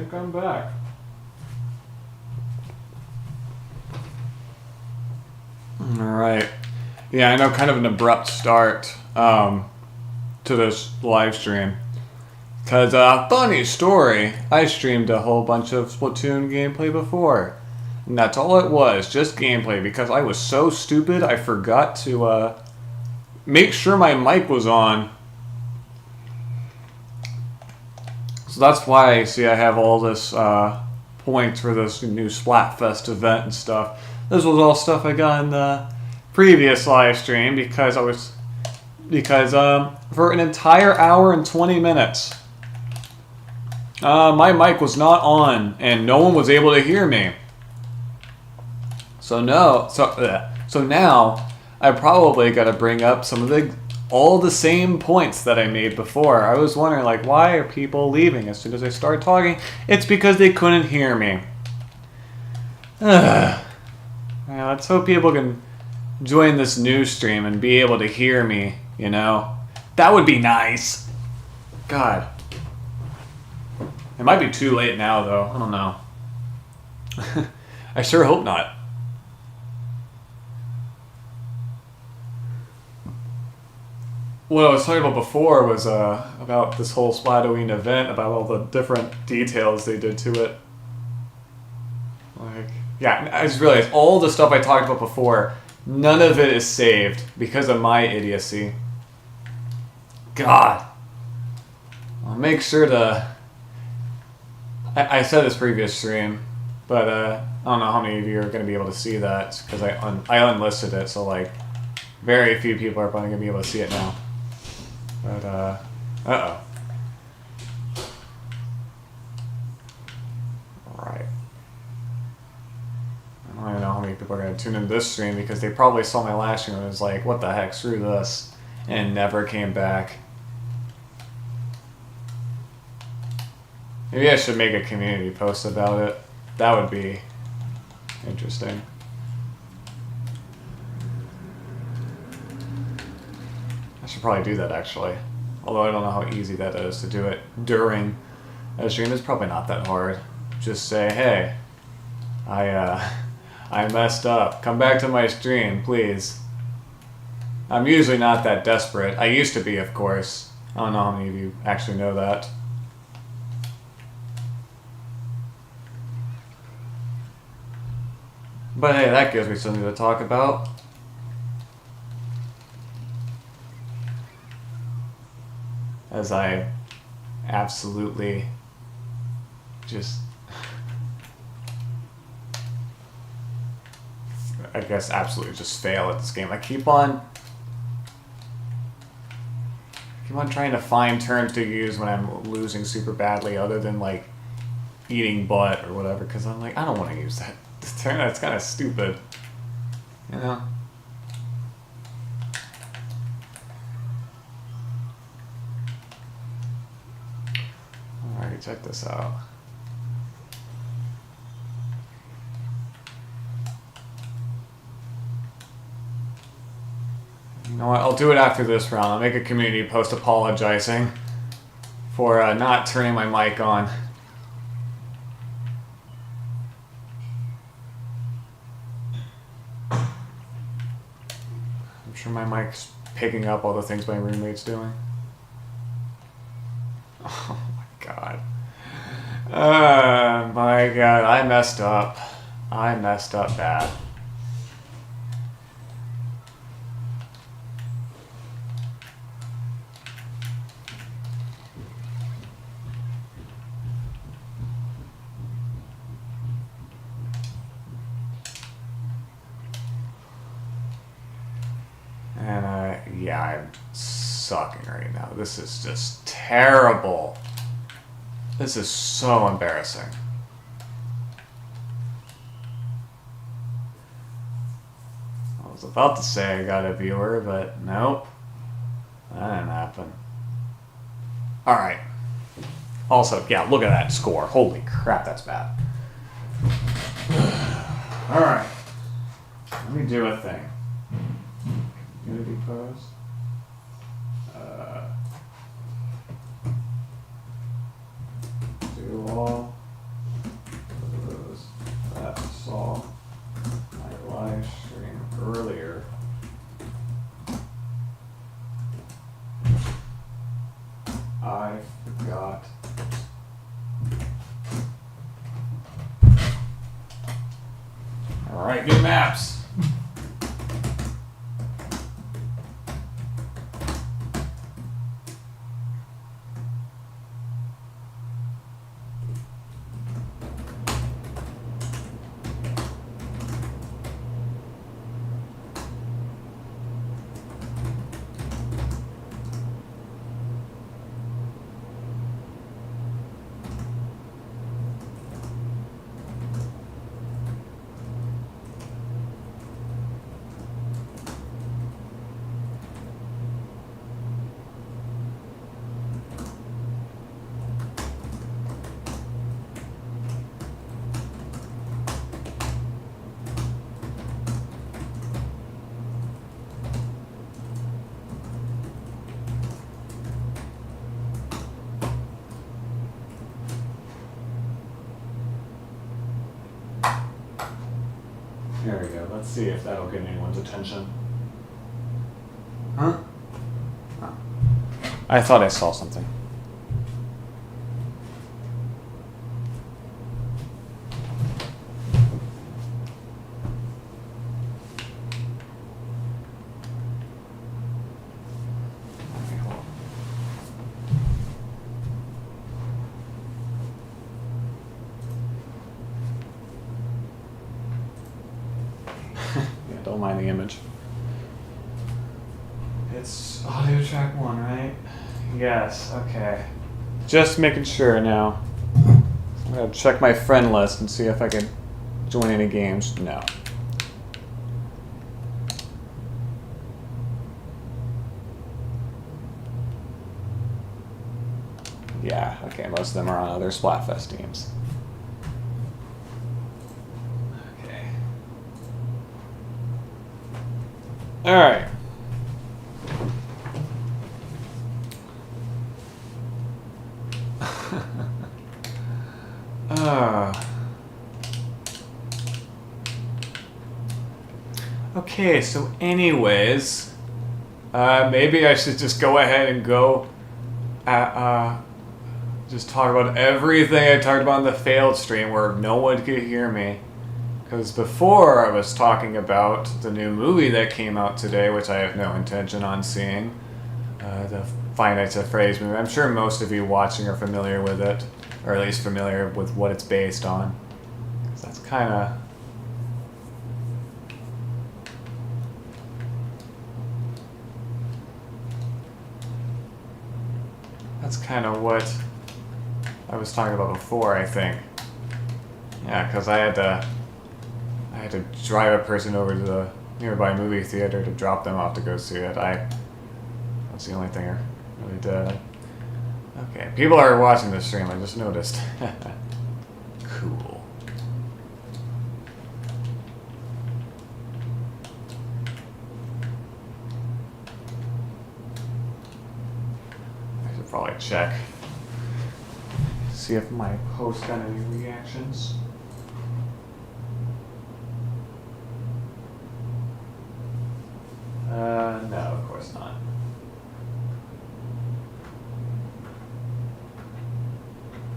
think I'm back. Alright. Yeah, I know, kind of an abrupt start to this live stream. Because, funny story, I streamed a whole bunch of Splatoon gameplay before. And that's all it was, just gameplay, because I was so stupid I forgot to make sure my mic was on. So that's why, see, I have all this points for this new Splatfest event and stuff. This was all stuff I got in the previous live stream because for an entire hour and 20 minutes, my mic was not on and no one was able to hear me. So now I probably got to bring up some of all the same points that I made before. I was wondering, like, why are people leaving as soon as I start talking? It's because they couldn't hear me. Yeah, let's hope people can join this new stream and be able to hear me, you know? That would be nice. God. It might be too late now, though. I don't know. I sure hope not. What I was talking about before was about this whole Splatoween event, about all the different details they did to it. Like, yeah, I just realized all the stuff I talked about before, none of it is saved because of my idiocy. God. I'll make sure to... I said this previous stream, but I don't know how many of you are going to be able to see that because I unlisted it, so like very few people are probably going to be able to see it now. But, uh-oh. Alright. I don't even know how many people are going to tune in this stream because they probably saw my last stream and was like, what the heck, screw this, and never came back. Maybe I should make a community post about it. That would be interesting. I should probably do that, actually. Although I don't know how easy that is to do it during a stream. It's probably not that hard. Just say, hey, I messed up. Come back to my stream, please. I'm usually not that desperate. I used to be, of course. I don't know how many of you actually know that. But hey, that gives me something to talk about. As I absolutely just... I guess absolutely just fail at this game. I keep on trying to find terms to use when I'm losing super badly other than like eating butt or whatever, because I'm like, I don't want to use that term. That's kind of stupid, you know? Alright, check this out. You know what, I'll do it after this round. I'll make a community post apologizing for not turning my mic on. I'm sure my mic's picking up all the things my roommate's doing. Oh my god. My god, I messed up. I messed up bad. And yeah, I'm sucking right now. This is just terrible. This is so embarrassing. I was about to say I got a viewer, but nope. That didn't happen. Alright. Also, yeah, look at that score. Holy crap, that's bad. Alright. Let me do a thing. Unity post. Do all. get maps. There we go. Let's see if that'll get anyone's attention. Huh? Oh. I thought I saw something. Yeah, don't mind the image. It's audio track 1, right? Yes, okay. Just making sure now. I'm gonna check my friend list and see if I can join any games. No. Yeah, okay, most of them are on other Splatfest teams. Okay. Alright. Okay, so anyways, maybe I should just go ahead and just talk about everything I talked about in the failed stream where no one could hear me. Because before I was talking about the new movie that came out today, which I have no intention on seeing, the Five Nights at Freddy's movie. I'm sure most of you watching are familiar with it, or at least familiar with what it's based on. 'Cause that's kind of... That's kind of what I was talking about before, I think. Yeah, because I had to drive a person over to the nearby movie theater to drop them off to go see it. That's the only thing I really did. Okay, people are watching this stream, I just noticed. Cool. I should probably check. See if my post got any reactions. No, of course not.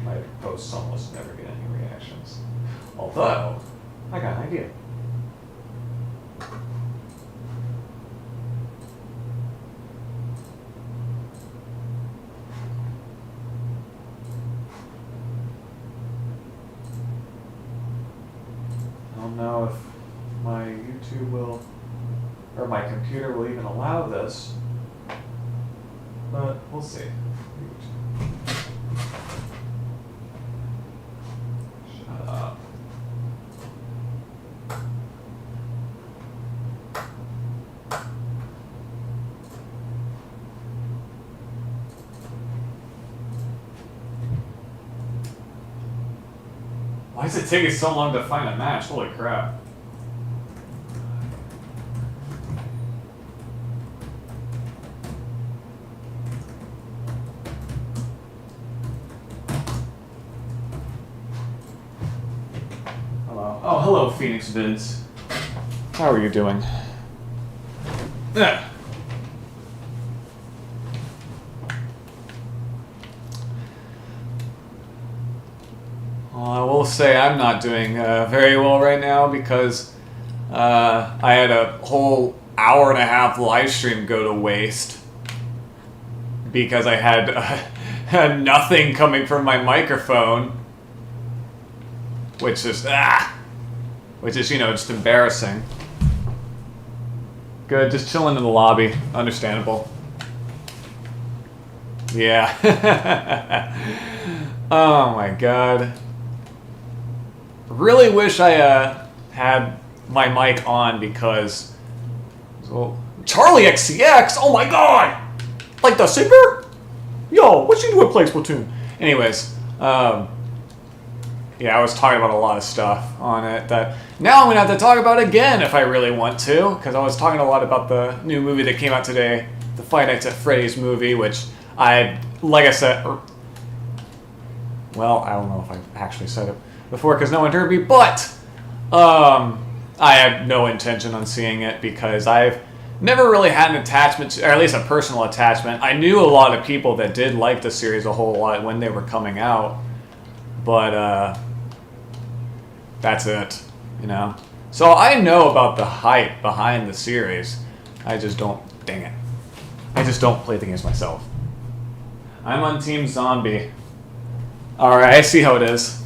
My posts almost never get any reactions. Although, I got an idea. I don't know if my YouTube will, or my computer will even allow this, but we'll see. Shut up. Why is it taking so long to find a match? Holy crap. Oh, hello, Phoenix Vids. How are you doing? Yeah. Well, I will say I'm not doing very well right now because I had a whole hour and a half live stream go to waste because I had nothing coming from my microphone, which is just embarrassing. Good, just chilling in the lobby. Understandable. Yeah. Oh my god. Really wish I had my mic on because Charlie XCX. Oh my god. Like the singer? Yo, what you doing playing Splatoon? Anyways, yeah, I was talking about a lot of stuff on it that now I'm gonna have to talk about again if I really want to, because I was talking a lot about the new movie that came out today, the Five Nights at Freddy's movie, which like I said, well, I don't know if I actually said it before because no one heard me, but I have no intention on seeing it because I've never really had an attachment to, or at least a personal attachment. I knew a lot of people that did like the series a whole lot when they were coming out, but that's it, you know? So I know about the hype behind the series. I just don't, dang it. I just don't play the games myself. I'm on Team Zombie. Alright, I see how it is.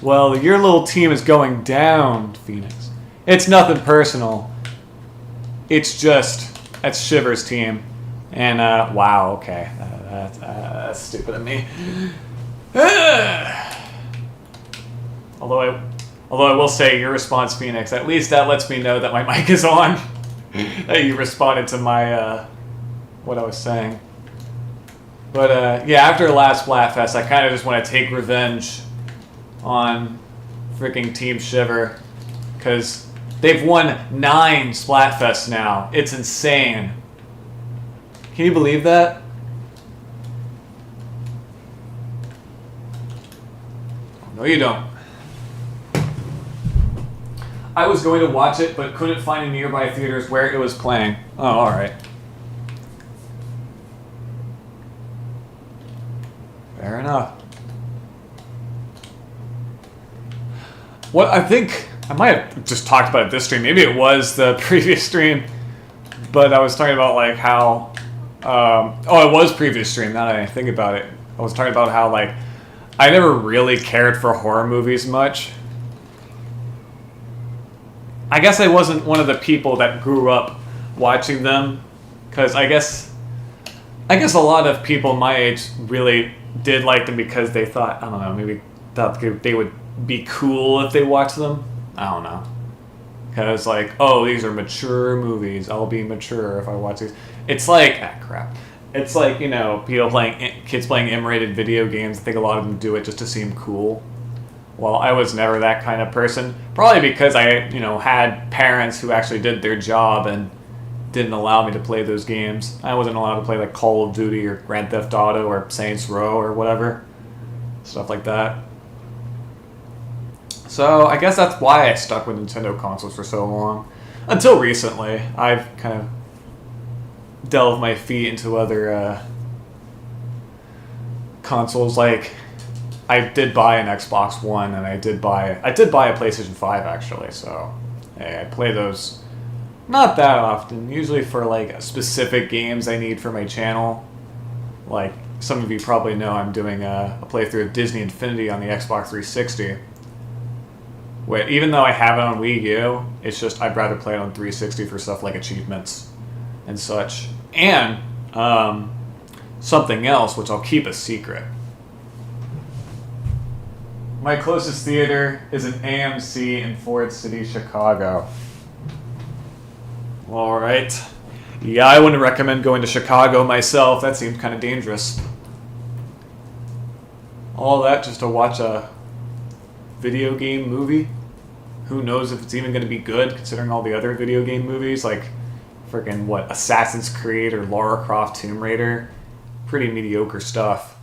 Well, your little team is going down, Phoenix. It's nothing personal. It's just, that's Shiver's team. And, wow, okay. That's stupid of me. Although I will say, your response, Phoenix, at least that lets me know that my mic is on. That you responded to my, what I was saying. But, yeah, after the last Splatfest, I kind of just want to take revenge on freaking Team Shiver. Because they've won 9 Splatfests now. It's insane. Can you believe that? No, you don't. I was going to watch it, but couldn't find any nearby theaters where it was playing. Oh, alright. Fair enough. What I think I might have just talked about it this stream. Maybe it was the previous stream, but I was talking about like how. Oh, it was previous stream. Now that I think about it, I was talking about how like I never really cared for horror movies much. I guess I wasn't one of the people that grew up watching them, because I guess a lot of people my age really did like them because they thought, I don't know, maybe thought they would be cool if they watched them. I don't know. Because like, oh, these are mature movies. I'll be mature if I watch these. It's like, crap. It's like, you know, kids playing M-rated video games. I think a lot of them do it just to seem cool. Well, I was never that kind of person. Probably because I, you know, had parents who actually did their job and didn't allow me to play those games. I wasn't allowed to play like Call of Duty or Grand Theft Auto or Saints Row or whatever. Stuff like that. So I guess that's why I stuck with Nintendo consoles for so long. Until recently, I've kind of delved my feet into other consoles. Like, I did buy an Xbox One, and I did buy a PlayStation 5 actually. So hey, I play those not that often. Usually for like specific games I need for my channel. Like some of you probably know, I'm doing a playthrough of Disney Infinity on the Xbox 360. Even though I have it on Wii U, it's just I'd rather play it on 360 for stuff like achievements and such. And something else, which I'll keep a secret. My closest theater is an AMC in Ford City, Chicago. Alright. Yeah, I wouldn't recommend going to Chicago myself. That seems kind of dangerous. All that just to watch a video game movie? Who knows if it's even going to be good, considering all the other video game movies, like freaking what, Assassin's Creed or Lara Croft Tomb Raider. Pretty mediocre stuff.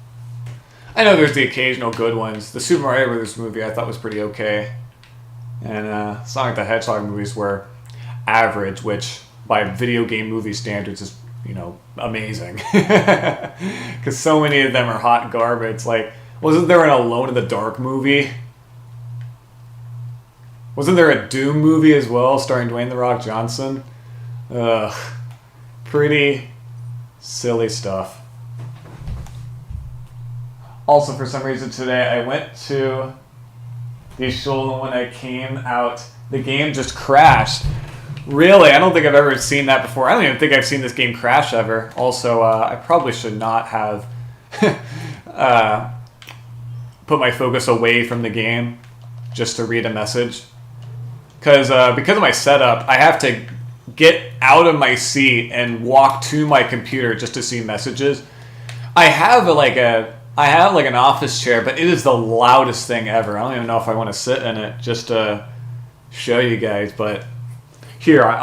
I know there's the occasional good ones. The Super Mario Bros. Movie I thought was pretty okay. And Sonic the Hedgehog movies were average, which by video game movie standards is, you know, amazing. Because so many of them are hot garbage. Like, wasn't there an Alone in the Dark movie? Wasn't there a Doom movie as well starring Dwayne The Rock Johnson? Ugh. Pretty silly stuff. Also, for some reason today, I went to the shul, and when I came out, the game just crashed. Really? I don't think I've ever seen that before. I don't even think I've seen this game crash ever. Also, I probably should not have put my focus away from the game just to read a message. Because of my setup, I have to get out of my seat and walk to my computer just to see messages. I have an office chair, but it is the loudest thing ever. I don't even know if I want to sit in it just to show you guys. But here, I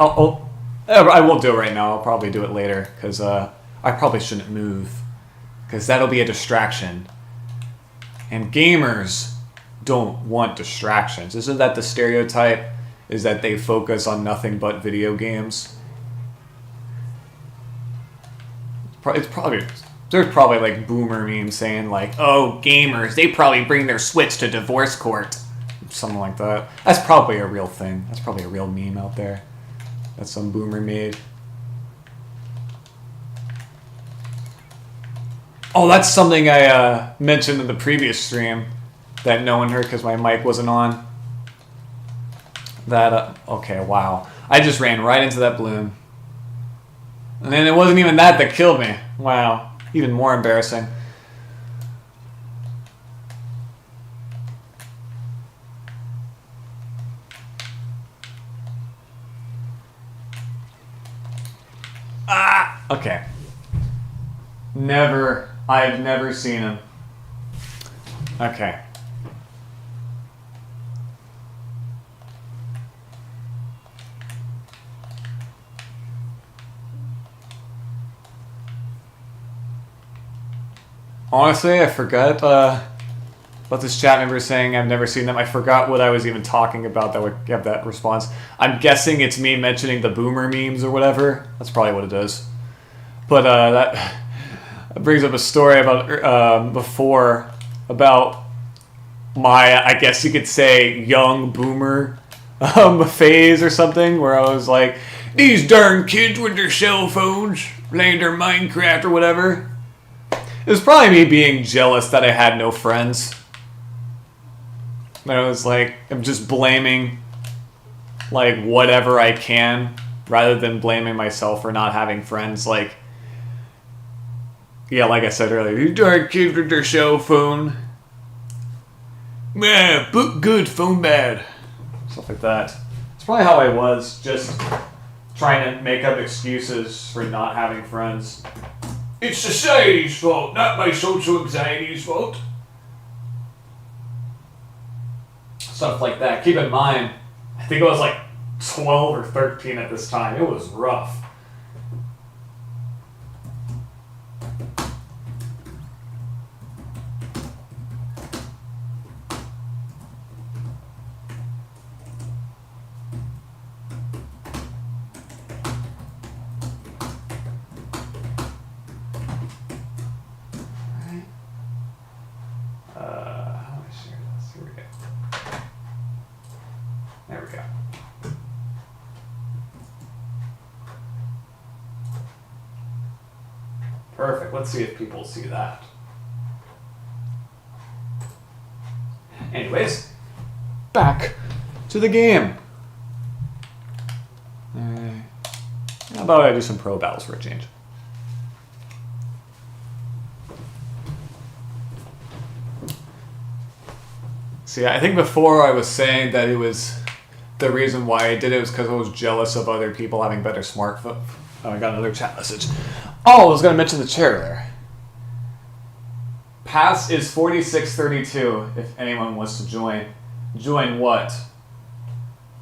won't do it right now. I'll probably do it later because I probably shouldn't move because that'll be a distraction. And gamers don't want distractions. Isn't that the stereotype? Is that they focus on nothing but video games? It's probably... There's probably like boomer memes saying like, oh, gamers, they probably bring their Switch to divorce court. Something like that. That's probably a real thing. That's probably a real meme out there that some boomer made. Oh, that's something I mentioned in the previous stream that no one heard because my mic wasn't on. That, okay, wow. I just ran right into that balloon. And then it wasn't even that killed me. Wow. Even more embarrassing. Ah! Okay. I've never seen him. Okay. Honestly, I forgot what this chat member is saying. I've never seen them. I forgot what I was even talking about that would have that response. I'm guessing it's me mentioning the boomer memes or whatever. That's probably what it is. But that brings up a story about before about my, I guess you could say, young boomer phase or something, where I was like, these darn kids with their cell phones playing their Minecraft or whatever. It was probably me being jealous that I had no friends. But I was like, I'm just blaming, like, whatever I can, rather than blaming myself for not having friends. Like, yeah, like I said earlier, you darn kids with their cell phone. Yeah, book good, phone bad. Stuff like that. It's probably how I was, just trying to make up excuses for not having friends. It's society's fault, not my social anxiety's fault. Stuff like that. Keep in mind, I think I was like 12 or 13 at this time. It was rough. Perfect. Let's see if people see that. Anyways, back to the game. How about I do some pro battles for a change? See, I think before I was saying that it was the reason why I did it was because I was jealous of other people having better smartphones. Oh, I got another chat message. Oh, I was going to mention the chair there. Pass is 4632 if anyone wants to join. Join what?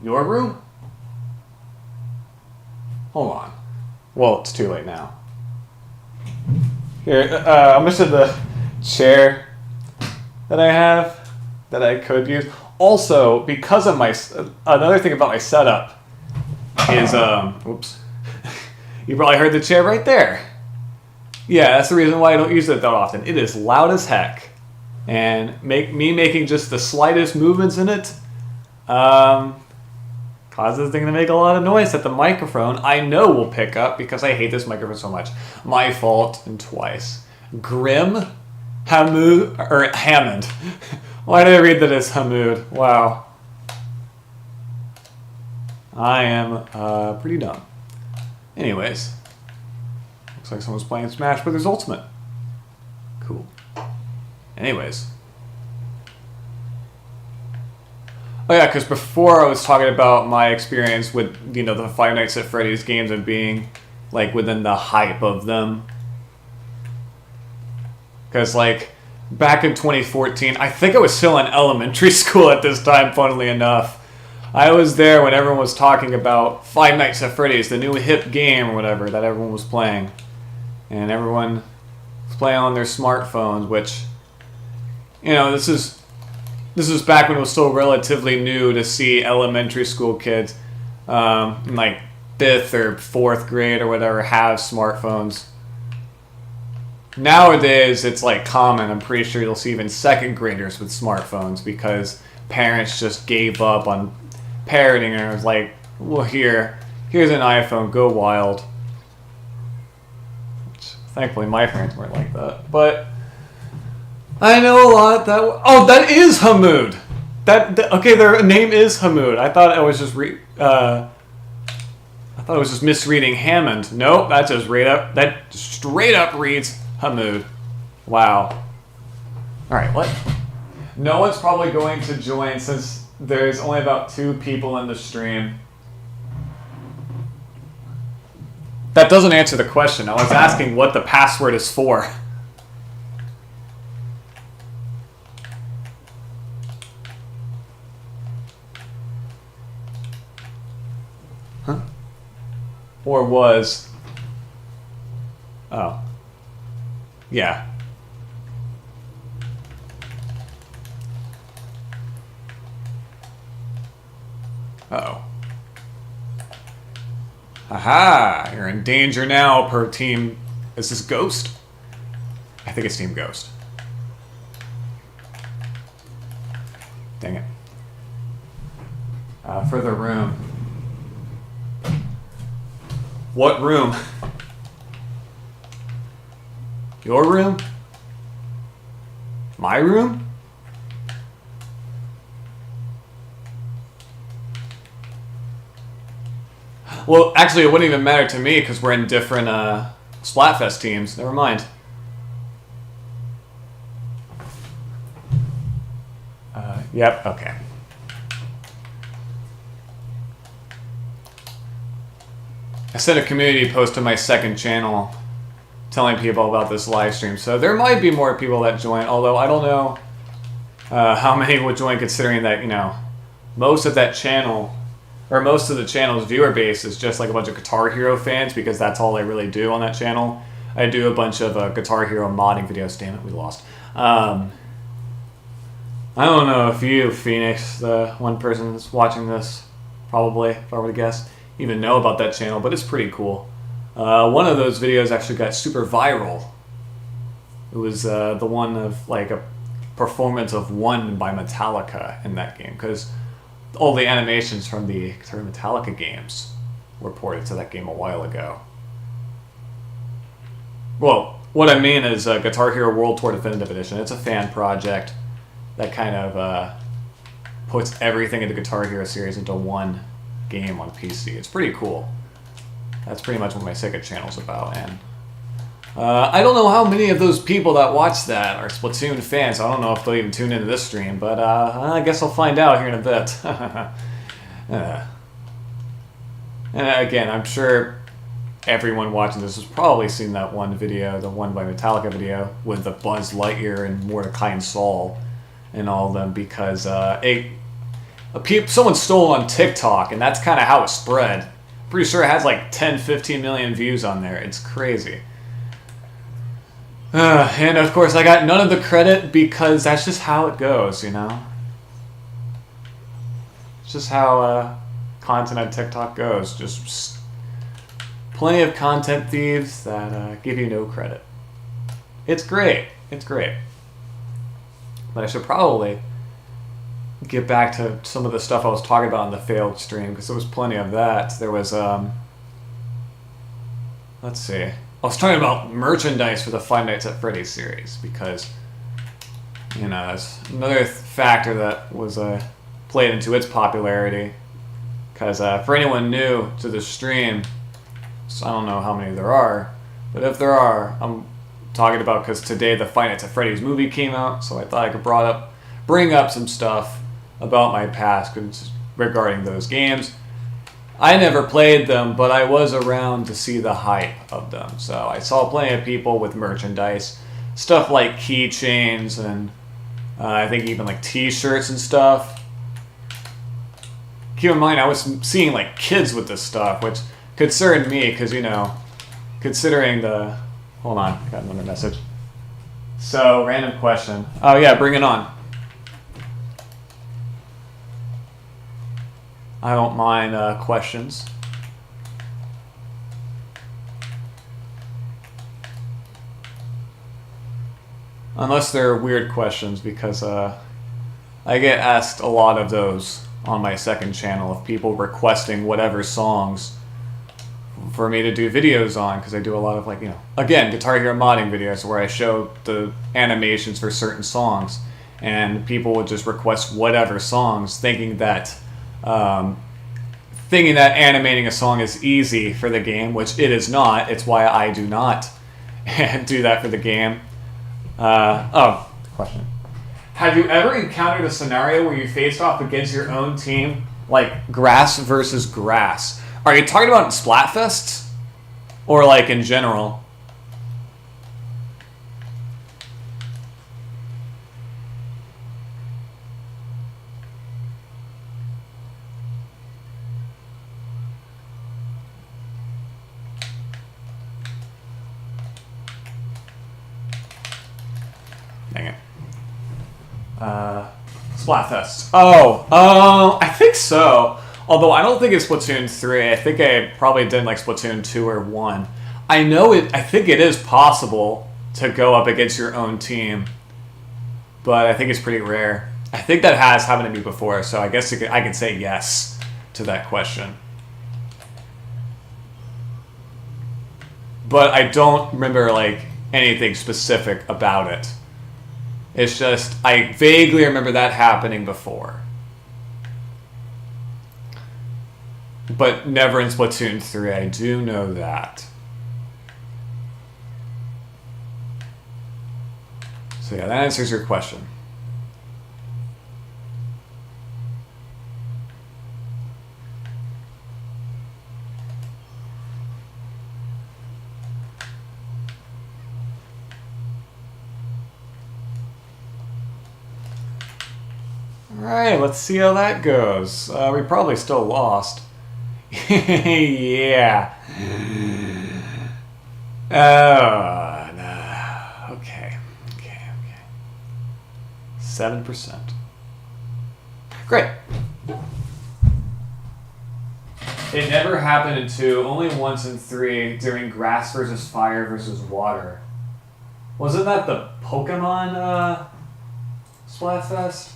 Your room? Hold on. Well, it's too late now. Here, I'm missing the chair that I have that I could use. Also, because of my... Another thing about my setup is... Oops. You probably heard the chair right there. Yeah, that's the reason why I don't use it that often. It is loud as heck. And making just the slightest movements in it Cause this thing to make a lot of noise that the microphone I know will pick up because I hate this microphone so much. My fault, and twice. Grim Hammond. Why did I read that as Hamoud? Wow. I am pretty dumb. Anyways. Looks like someone's playing Smash Brothers Ultimate. Cool. Anyways. Oh yeah, because before I was talking about my experience with, you know, the Five Nights at Freddy's games and being, like, within the hype of them. Because, like, back in 2014, I think I was still in elementary school at this time, funnily enough. I was there when everyone was talking about Five Nights at Freddy's, the new hip game or whatever that everyone was playing. And everyone was playing on their smartphones, which, you know, this is back when it was still relatively new to see elementary school kids, in like 5th or 4th grade or whatever, have smartphones. Nowadays, it's like common. I'm pretty sure you'll see even 2nd graders with smartphones because parents just gave up on parenting and was like, well, here's an iPhone, go wild. Which, thankfully, my parents weren't like that. But I know a lot that... Oh, that is Hamoud! Okay, their name is Hamoud. I thought I was just misreading Hammond. Nope, that straight up reads Hamoud. Wow. Alright, what? No one's probably going to join since there's only about 2 people in the stream. That doesn't answer the question. I was asking what the password is for. Huh? Or was... Oh. Yeah. Uh-oh. Aha! You're in danger now per team... Is this Ghost? I think it's Team Ghost. Dang it. For the room. What room? Your room? My room? Well, actually, it wouldn't even matter to me because we're in different Splatfest teams. Never mind. Yep, okay. I sent a community post to my 2nd channel telling people about this live stream. So there might be more people that join, although I don't know how many would join considering that, you know, most of that channel, or most of the channel's viewer base is just like a bunch of Guitar Hero fans because that's all I really do on that channel. I do a bunch of Guitar Hero modding videos. Damn it, we lost. I don't know if you, Phoenix, the one person that's watching this, probably, if I were to guess, even know about that channel, but it's pretty cool. One of those videos actually got super viral. It was the one of like a performance of One by Metallica in that game, because all the animations from the Metallica games were ported to that game a while ago. Well, what I mean is Guitar Hero World Tour Definitive Edition. It's a fan project that kind of puts everything in the Guitar Hero series into one game on PC. It's pretty cool. That's pretty much what my Sega channel's about, and I don't know how many of those people that watch that are Splatoon fans. I don't know if they'll even tune into this stream, but I guess I'll find out here in a bit. And again, I'm sure everyone watching this has probably seen that one video, the One by Metallica video, with the Buzz Lightyear and Mordecai and Saul and all of them, because someone stole it on TikTok, and that's kind of how it spread. Pretty sure it has like 10, 15 million views on there. It's crazy. And of course, I got none of the credit because that's just how it goes, you know? It's just how content on TikTok goes. Just plenty of content thieves that give you no credit. It's great. It's great. But I should probably get back to some of the stuff I was talking about in the failed stream, because there was plenty of that. There was, let's see. I was talking about merchandise for the Five Nights at Freddy's series, because, you know, that's another factor that was played into its popularity. Because for anyone new to the stream, so I don't know how many there are, but if there are, I'm talking about because today the Five Nights at Freddy's movie came out, so I thought I could bring up some stuff about my past regarding those games. I never played them, but I was around to see the hype of them. So I saw plenty of people with merchandise, stuff like keychains and I think even like t-shirts and stuff. Keep in mind, I was seeing like kids with this stuff, which concerned me because, you know, considering the... Hold on, I got another message. So, random question. Oh yeah, bring it on. I don't mind questions. Unless they're weird questions, because I get asked a lot of those on my second channel of people requesting whatever songs for me to do videos on, because I do a lot of, like, you know, again, Guitar Hero modding videos where I show the animations for certain songs, and people would just request whatever songs, thinking that animating a song is easy for the game, which it is not. It's why I do not do that for the game. Question. Have you ever encountered a scenario where you faced off against your own team, like grass versus grass? Are you talking about in Splatfest? Or like in general? Dang it. Splatfest. I think so. Although I don't think it's Splatoon 3. I think I probably did like Splatoon 2 or 1. I think it is possible to go up against your own team, but I think it's pretty rare. I think that has happened to me before, so I guess I could say yes to that question. But I don't remember like anything specific about it. It's just, I vaguely remember that happening before. But never in Splatoon 3, I do know that. So yeah, that answers your question. Alright, let's see how that goes. We probably still lost. Yeah. Oh, no. Okay. 7%. Great. It never happened in 2, only once in 3 during grass versus fire versus water. Wasn't that the Pokemon Splatfest?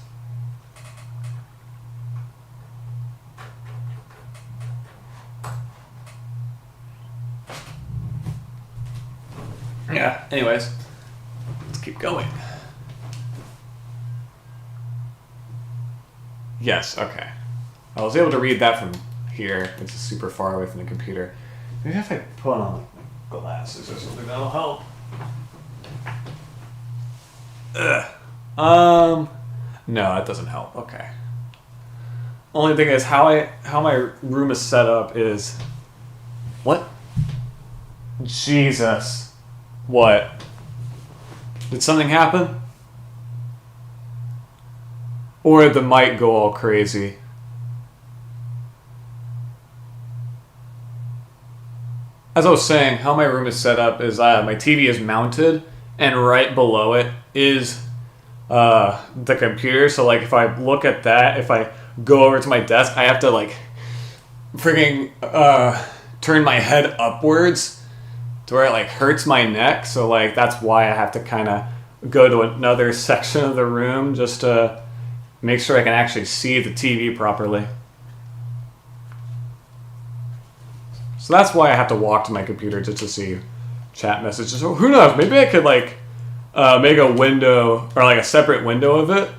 Yeah, anyways, let's keep going. Yes, okay. I was able to read that from here. It's super far away from the computer. Maybe if I put on like my glasses or something, that'll help. Ugh. No, that doesn't help. Okay. Only thing is how my room is set up is... What? Jesus. What? Did something happen? Or did the mic go all crazy? As I was saying, how my room is set up is my TV is mounted, and right below it is the computer. So like if I look at that, if I go over to my desk, I have to like freaking turn my head upwards to where it like hurts my neck. So like that's why I have to kind of go to another section of the room just to Make sure I can actually see the TV properly. So that's why I have to walk to my computer just to see chat messages. So who knows? Maybe I could like make a window or like a separate window of it,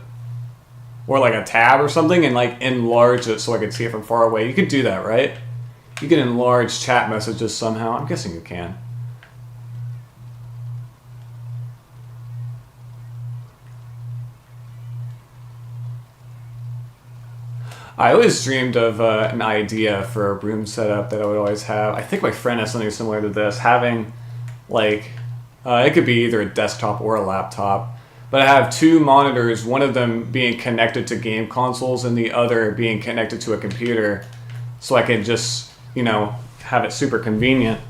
or like a tab or something, and like enlarge it so I can see it from far away. You could do that, right? You can enlarge chat messages somehow. I'm guessing you can. I always dreamed of an idea for a room setup that I would always have. I think my friend has something similar to this, having like, it could be either a desktop or a laptop, but I have two monitors, one of them being connected to game consoles and the other being connected to a computer, so I can just, you know, have it super convenient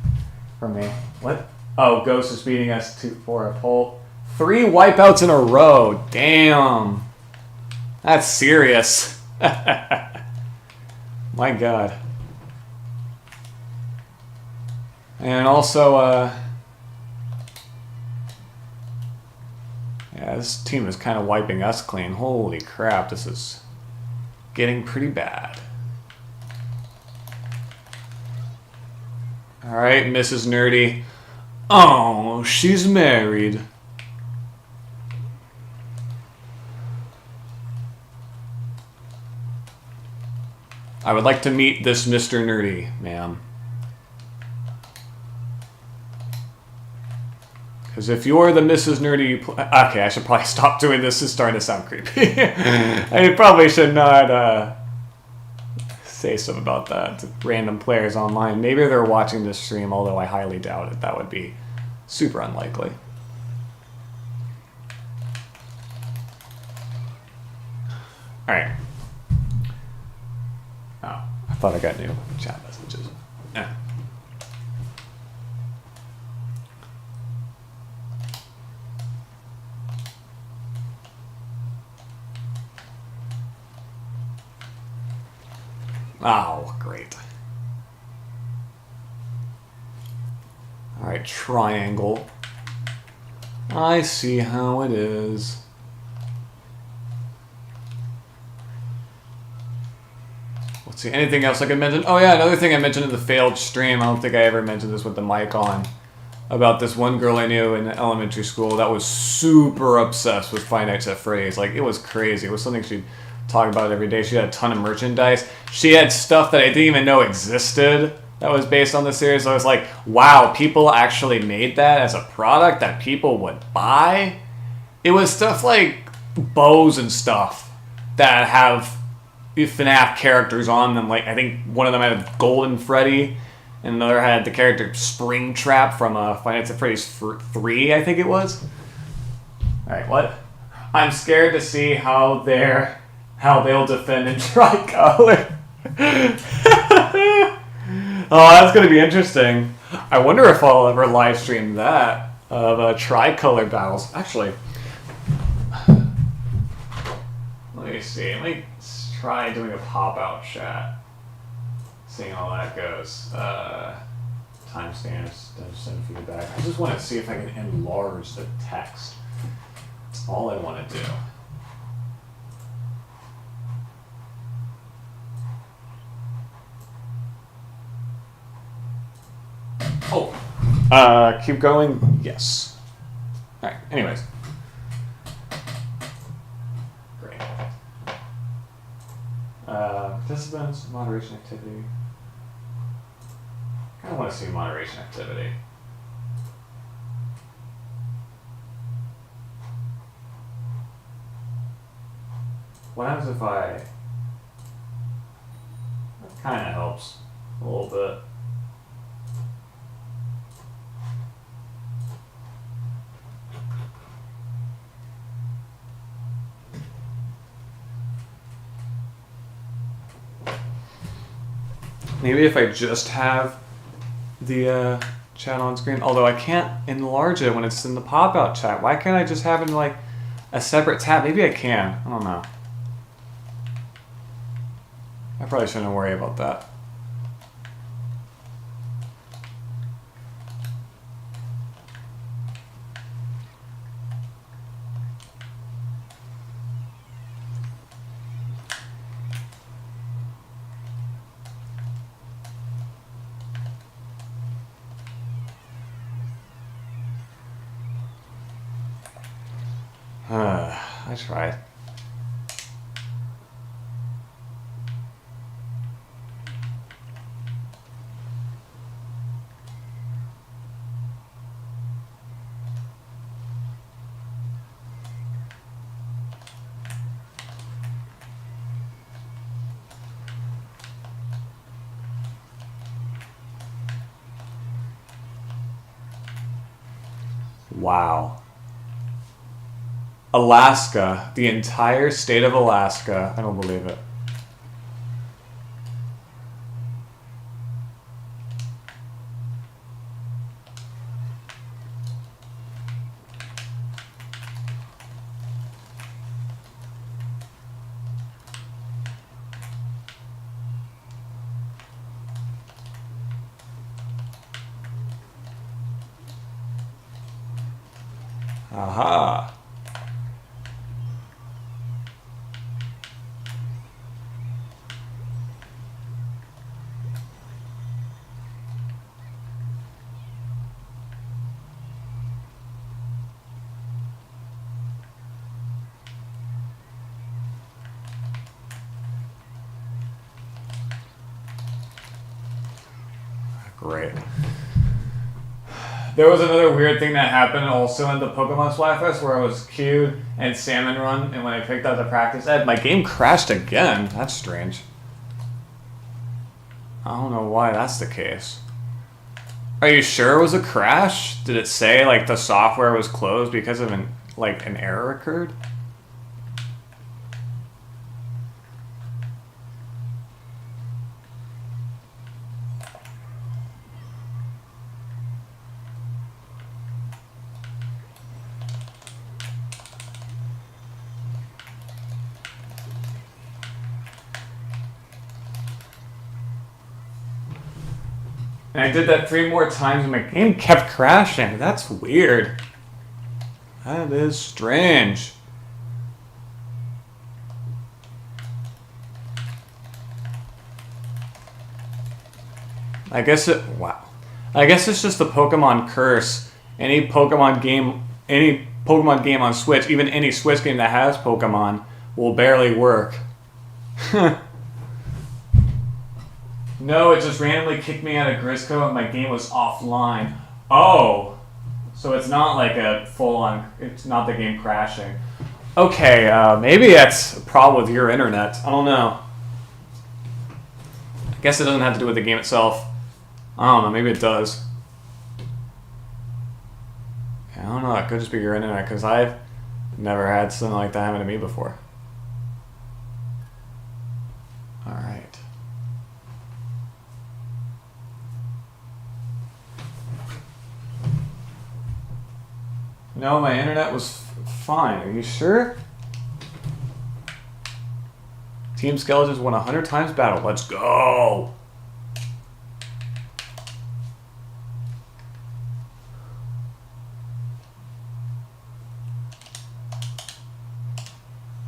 for me. What? Oh, Ghost is beating us for a poll. 3 wipeouts in a row. Damn. That's serious. My God. And also, yeah, this team is kind of wiping us clean. Holy crap, this is getting pretty bad. Alright, Mrs. Nerdy. Oh, she's married. I would like to meet this Mr. Nerdy, ma'am. Because if you're the Mrs. Nerdy... Okay, I should probably stop doing this. It's starting to sound creepy. I probably should not say something about that to random players online. Maybe they're watching this stream, although I highly doubt it. That would be super unlikely. Alright. Oh, I thought I got new chat messages. Yeah. Oh, great. Alright, triangle. I see how it is. Let's see, anything else I can mention? Oh yeah, another thing I mentioned in the failed stream, I don't think I ever mentioned this with the mic on, about this one girl I knew in elementary school that was super obsessed with Five Nights at Freddy's. Like, it was crazy. It was something she'd talk about every day. She had a ton of merchandise. She had stuff that I didn't even know existed that was based on the series. So I was like, wow, people actually made that as a product that people would buy? It was stuff like bows and stuff that have FNAF characters on them. Like, I think one of them had a Golden Freddy, and another had the character Springtrap from Five Nights at Freddy's 3, I think it was. Alright, what? I'm scared to see how they'll defend in tricolor. Oh, that's going to be interesting. I wonder if I'll ever live stream that of tricolor battles. Actually, let me see. Let me try doing a pop-out chat. Seeing how that goes. Timestamps, send feedback. I just want to see if I can enlarge the text. That's all I want to do. Oh, keep going? Yes. Alright, anyways. Great. Participants, moderation activity. I kind of want to see moderation activity. What happens if that kind of helps a little bit. Maybe if I just have the chat on screen, although I can't enlarge it when it's in the pop-out chat. Why can't I just have it in like a separate tab? Maybe I can. I don't know. I probably shouldn't worry about that. I tried. Wow. Alaska. The entire state of Alaska. I don't believe it. Aha. Great. There was another weird thing that happened also in the Pokemon Splatfest where I was queued and Salmon Run, and when I picked up the practice ed, my game crashed again. That's strange. I don't know why that's the case. Are you sure it was a crash? Did it say like the software was closed because of an error occurred? And I did that 3 more times and my game kept crashing. That's weird. That is strange. I guess wow. I guess it's just the Pokemon curse. Any Pokemon game on Switch, even any Switch game that has Pokemon, will barely work. No, it just randomly kicked me out of Grisco and my game was offline. Oh, so it's not like a full-on, it's not the game crashing. Okay, maybe that's a problem with your internet. I don't know. I guess it doesn't have to do with the game itself. I don't know, maybe it does. I don't know, it could just be your internet because I've never had something like that happen to me before. Alright. No, my internet was fine. Are you sure? Team Skeletons won 100 times battle. Let's go!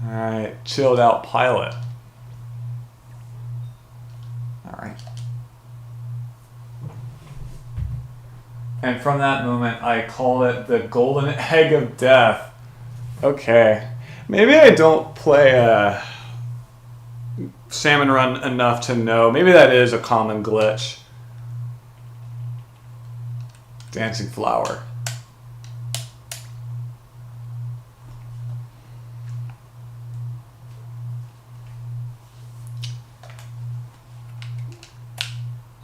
Alright, chilled out pilot. Alright. And from that moment, I call it the golden egg of death. Okay. Maybe I don't play Salmon Run enough to know. Maybe that is a common glitch. Dancing flower.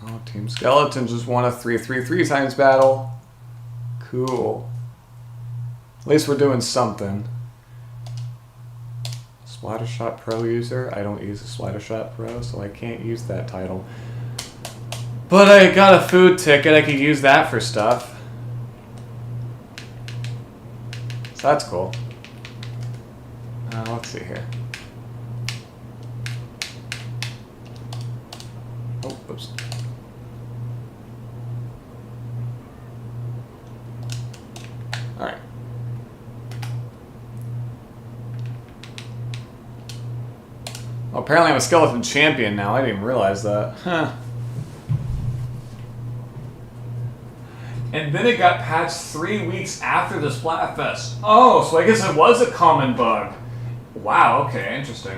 Oh, Team Skeletons just won a 3-3-3 times battle. Cool. At least we're doing something. Splattershot Pro user. I don't use a Splattershot Pro, so I can't use that title. But I got a food ticket. I could use that for stuff. So that's cool. Let's see here. Oh, oops. Alright. Well, apparently I'm a skeleton champion now. I didn't even realize that. Huh. And then it got patched 3 weeks after the Splatfest. Oh, so I guess it was a common bug. Wow, okay, interesting.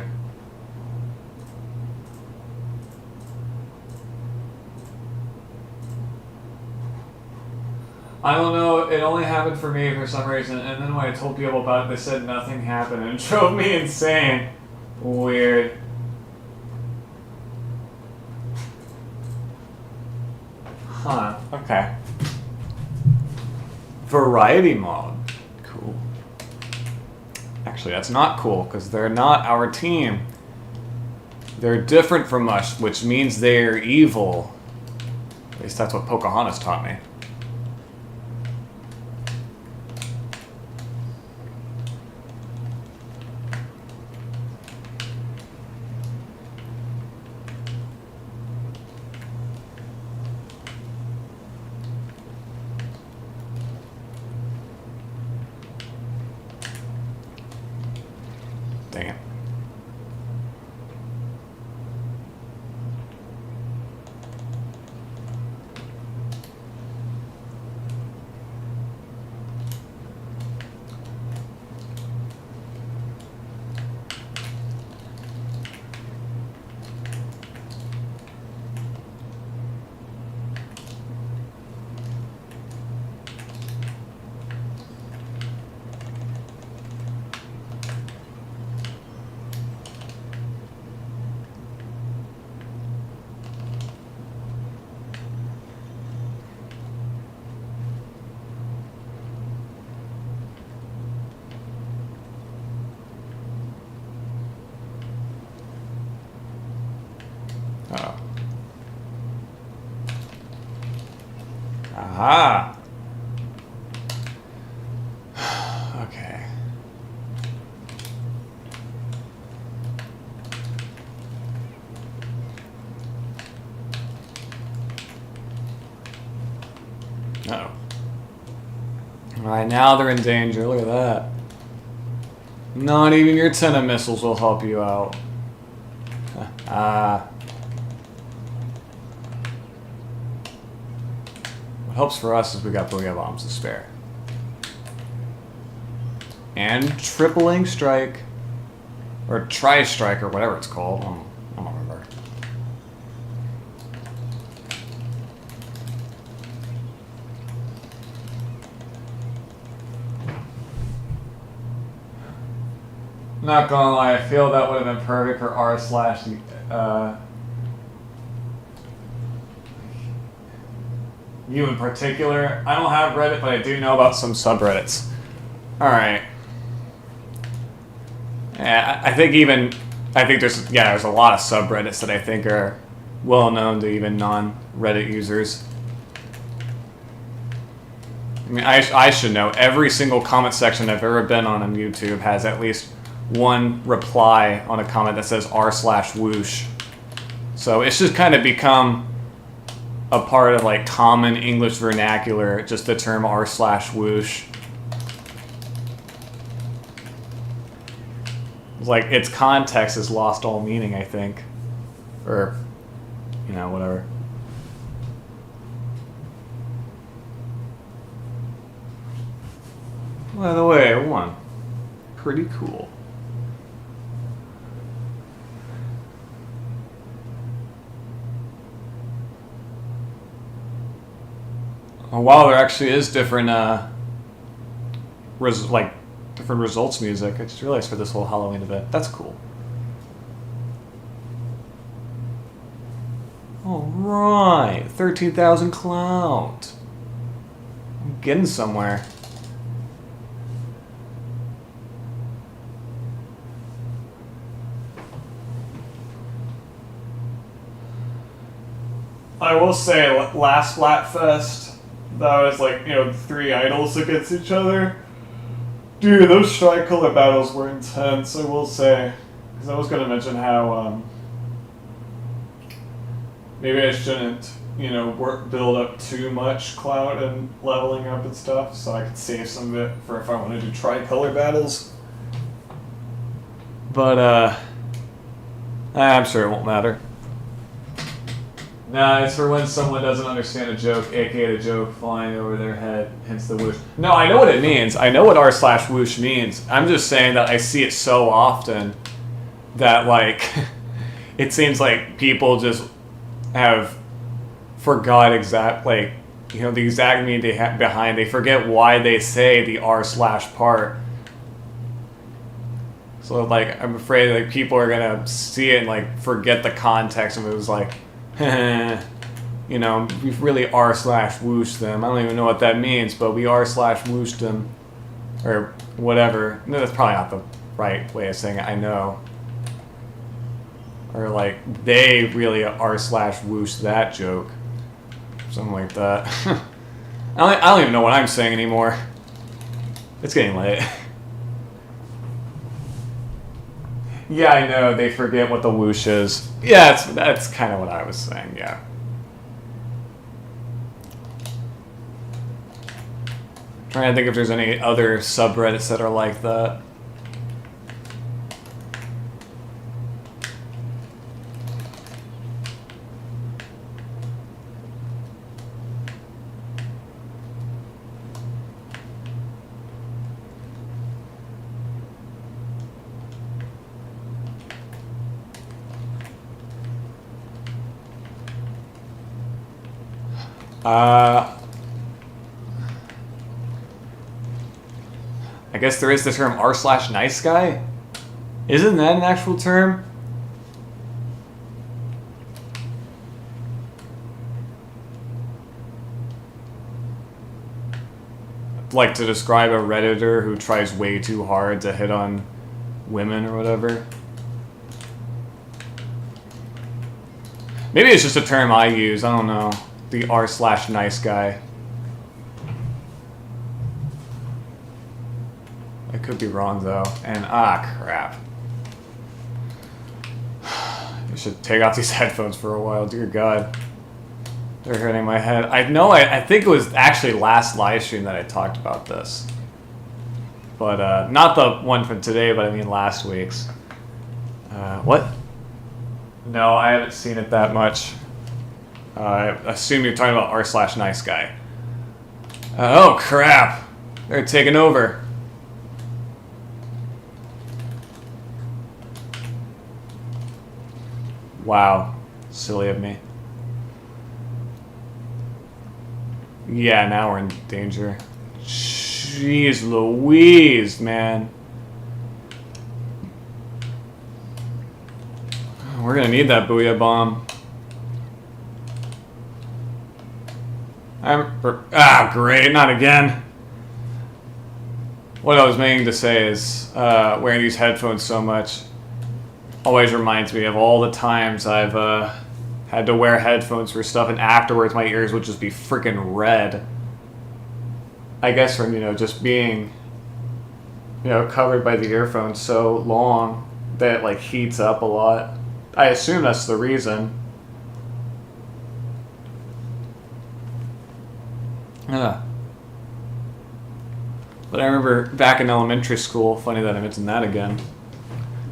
I don't know, it only happened for me for some reason, and then when I told people about it, they said nothing happened, and it drove me insane. Weird. Huh, okay. Variety mode. Cool. Actually, that's not cool, because they're not our team. They're different from us, which means they're evil. At least that's what Pocahontas taught me. Dang it. Uh-oh. Aha! Okay. Uh-oh. Alright, now they're in danger. Look at that. Not even your 10 of missiles will help you out. What helps for us is we got Booyah Bombs to spare. And Tripling Strike. Or Tri-Strike, or whatever it's called. I don't remember. Not gonna lie, I feel that would have been perfect for r slash you in particular. I don't have Reddit, but I do know about some subreddits. Alright. Yeah, I think there's a lot of subreddits that I think are well known to even non-Reddit users. I mean, I should know. Every single comment section I've ever been on YouTube has at least one reply on a comment that says r/whoosh. So it's just kind of become a part of like common English vernacular, just the term r/whoosh. Like its context has lost all meaning, I think. Or, whatever. By the way, I won. Pretty cool. Wow, there actually is different, different results music. I just realized for this whole Halloween event. That's cool. Alright, 13,000 clout. I'm getting somewhere. I will say, last Splatfest, that was like, 3 idols against each other. Dude, those tricolor battles were intense, I will say. Because I was going to mention how, maybe I shouldn't, build up too much clout and leveling up and stuff, so I could save some of it for if I want to do tricolor battles. But, I'm sure it won't matter. Nah, it's for when someone doesn't understand a joke, aka the joke flying over their head, hence the whoosh. No, I know what it means. I know what r/whoosh means. I'm just saying that I see it so often that, like, it seems like people just have forgot the exact meaning behind. They forget why they say the r/part. So, like, I'm afraid, like, people are gonna see it and, like, forget the context, and it was like, you know, we've really r/whoosh them. I don't even know what that means, but we r/whoosh them, or whatever. No, that's probably not the right way of saying it. I know. Or, like, they really r/whoosh that joke, something like that. I don't even know what I'm saying anymore. It's getting late. Yeah, I know, they forget what the whoosh is. Yeah, that's kind of what I was saying, yeah. Trying to think if there's any other subreddits that are like that. I guess there is the term r/nice guy. Isn't that an actual term? Like to describe a Redditor who tries way too hard to hit on women or whatever. Maybe it's just a term I use, I don't know. The r/nice guy. I could be wrong though. And crap. I should take off these headphones for a while, dear God. They're hurting my head. I think it was actually last live stream that I talked about this. But not the one from today, but I mean last week's. What? No, I haven't seen it that much. I assume you're talking about r/nice guy. Oh crap! They're taking over. Wow, silly of me. Yeah, now we're in danger. Jeez Louise, man. We're gonna need that booyah bomb. Great, not again. What I was meaning to say is, wearing these headphones so much always reminds me of all the times I've had to wear headphones for stuff, and afterwards my ears would just be freaking red. I guess from, just being, covered by the earphones so long that it, like, heats up a lot. I assume that's the reason. But I remember back in elementary school, funny that I mentioned that again,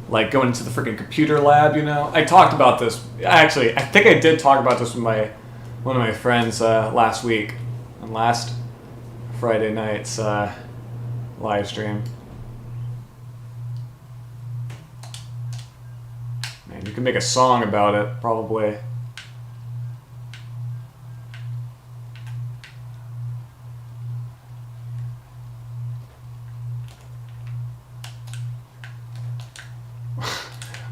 like going into the freaking computer lab, I talked about this. Actually, I think I did talk about this with one of my friends last week, on last Friday night's live stream. Man, you can make a song about it, probably.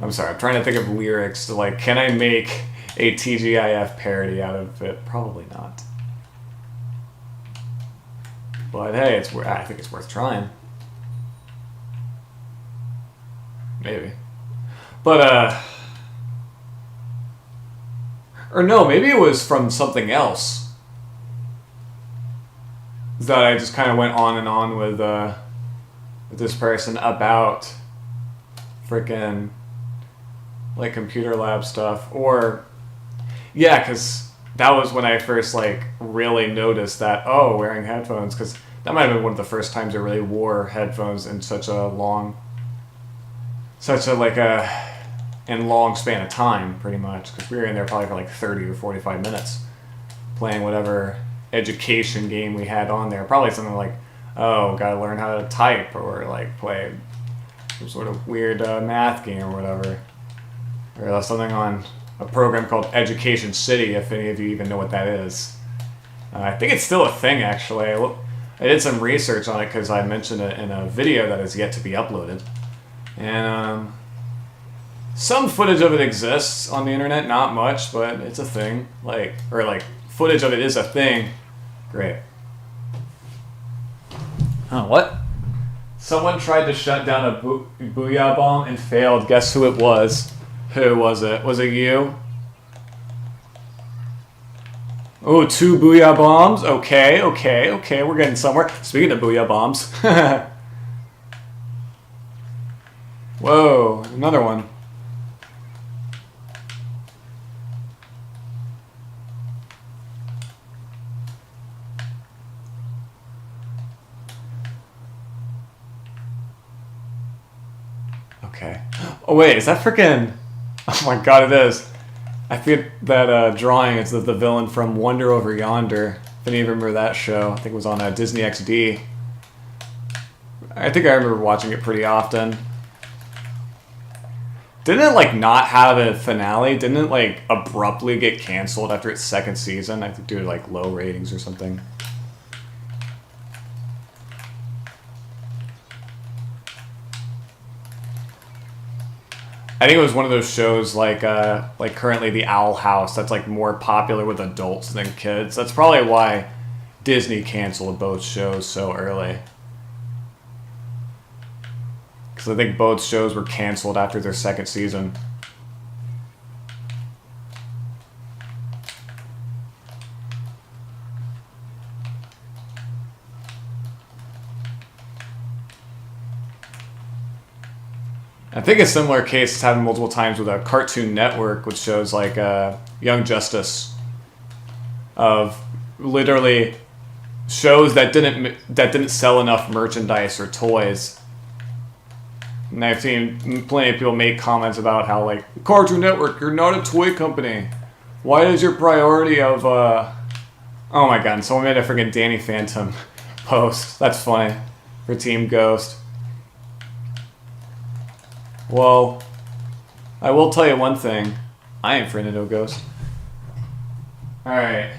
I'm sorry, I'm trying to think of lyrics to, like, can I make a TGIF parody out of it? Probably not. But hey, I think it's worth trying. Maybe. But, or no, maybe it was from something else that I just kind of went on and on with this person about freaking, like, computer lab stuff. Or, yeah, because that was when I first, like, really noticed that, wearing headphones, because that might have been one of the first times I really wore headphones in such a in long span of time, pretty much, because we were in there probably for like 30 or 45 minutes playing whatever education game we had on there. Probably something like, oh, gotta learn how to type, or like play some sort of weird math game or whatever. Or something on a program called Education City, if any of you even know what that is. I think it's still a thing, actually. I did some research on it because I mentioned it in a video that is yet to be uploaded. And some footage of it exists on the internet, not much, but it's a thing. Footage of it is a thing. Great. Oh, what? Someone tried to shut down a Booyah bomb and failed. Guess who it was? Who was it? Was it you? Oh, 2 Booyah bombs? Okay, we're getting somewhere. Speaking of Booyah bombs. Whoa, another one. Okay. Oh wait, is that freaking... Oh my god, it is. I forget that drawing is the villain from Wonder Over Yonder. If any of you remember that show, I think it was on Disney XD. I think I remember watching it pretty often. Didn't it like not have a finale? Didn't it like abruptly get canceled after its second season? I think due to like low ratings or something. I think it was one of those shows like currently the Owl House that's like more popular with adults than kids. That's probably why Disney canceled both shows so early. Because I think both shows were canceled after their second season. I think a similar case has happened multiple times with a Cartoon Network, which shows like Young Justice, of literally shows that didn't sell enough merchandise or toys. And I've seen plenty of people make comments about how like, Cartoon Network, you're not a toy company. Why is your priority of oh my god, and someone made a freaking Danny Phantom post. That's funny for Team Ghost. Well, I will tell you one thing. I ain't friended no ghost. Alright.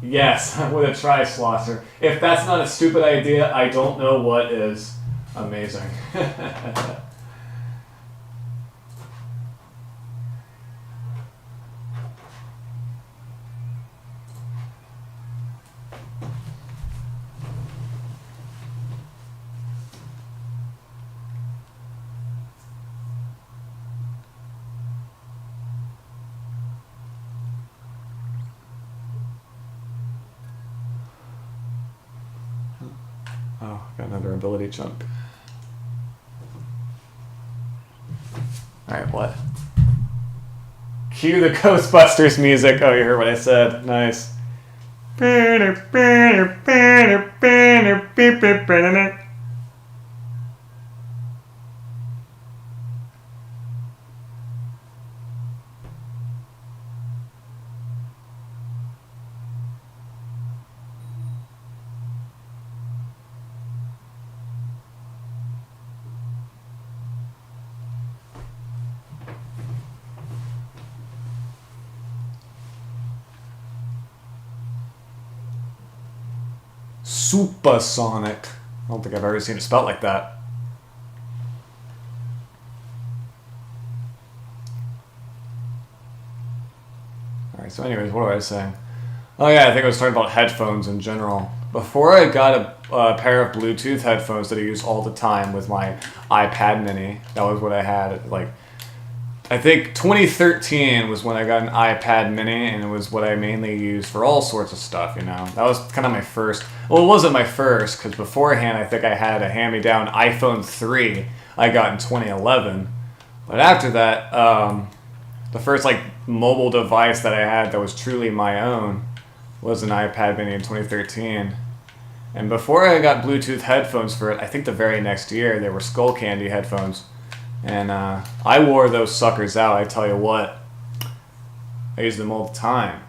Yes, I'm with a tri-slosser. If that's not a stupid idea, I don't know what is. Amazing. Oh, got another ability chunk. Alright, what? Cue the Ghostbusters music. Oh, you heard what I said. Nice. Supersonic. I don't think I've ever seen it spelled like that. Alright, so anyways, what was I saying? Oh yeah, I think I was talking about headphones in general. Before I got a pair of Bluetooth headphones that I use all the time with my iPad mini, that was what I had. Like, I think 2013 was when I got an iPad mini, and it was what I mainly used for all sorts of stuff, you know. That was kind of my first... Well, it wasn't my first, because beforehand I think I had a hand-me-down iPhone 3 I got in 2011. But after that, the first, like, mobile device that I had that was truly my own was an iPad mini in 2013. And before I got Bluetooth headphones for it, I think the very next year, they were Skull Candy headphones. And I wore those suckers out, I tell you what. I use them all the time.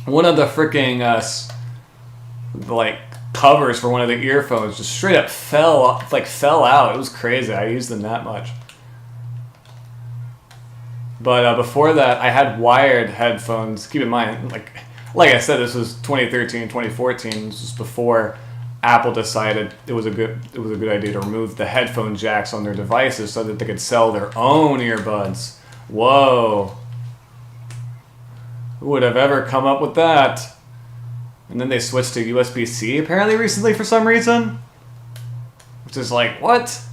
One of the freaking like covers for one of the earphones just straight up fell out. It was crazy. I used them that much. But before that, I had wired headphones. Keep in mind, like I said, this was 2013, 2014. This was before Apple decided it was a good idea to remove the headphone jacks on their devices so that they could sell their own earbuds. Whoa. Who would have ever come up with that? And then they switched to USB-C apparently recently for some reason. Which is like, what?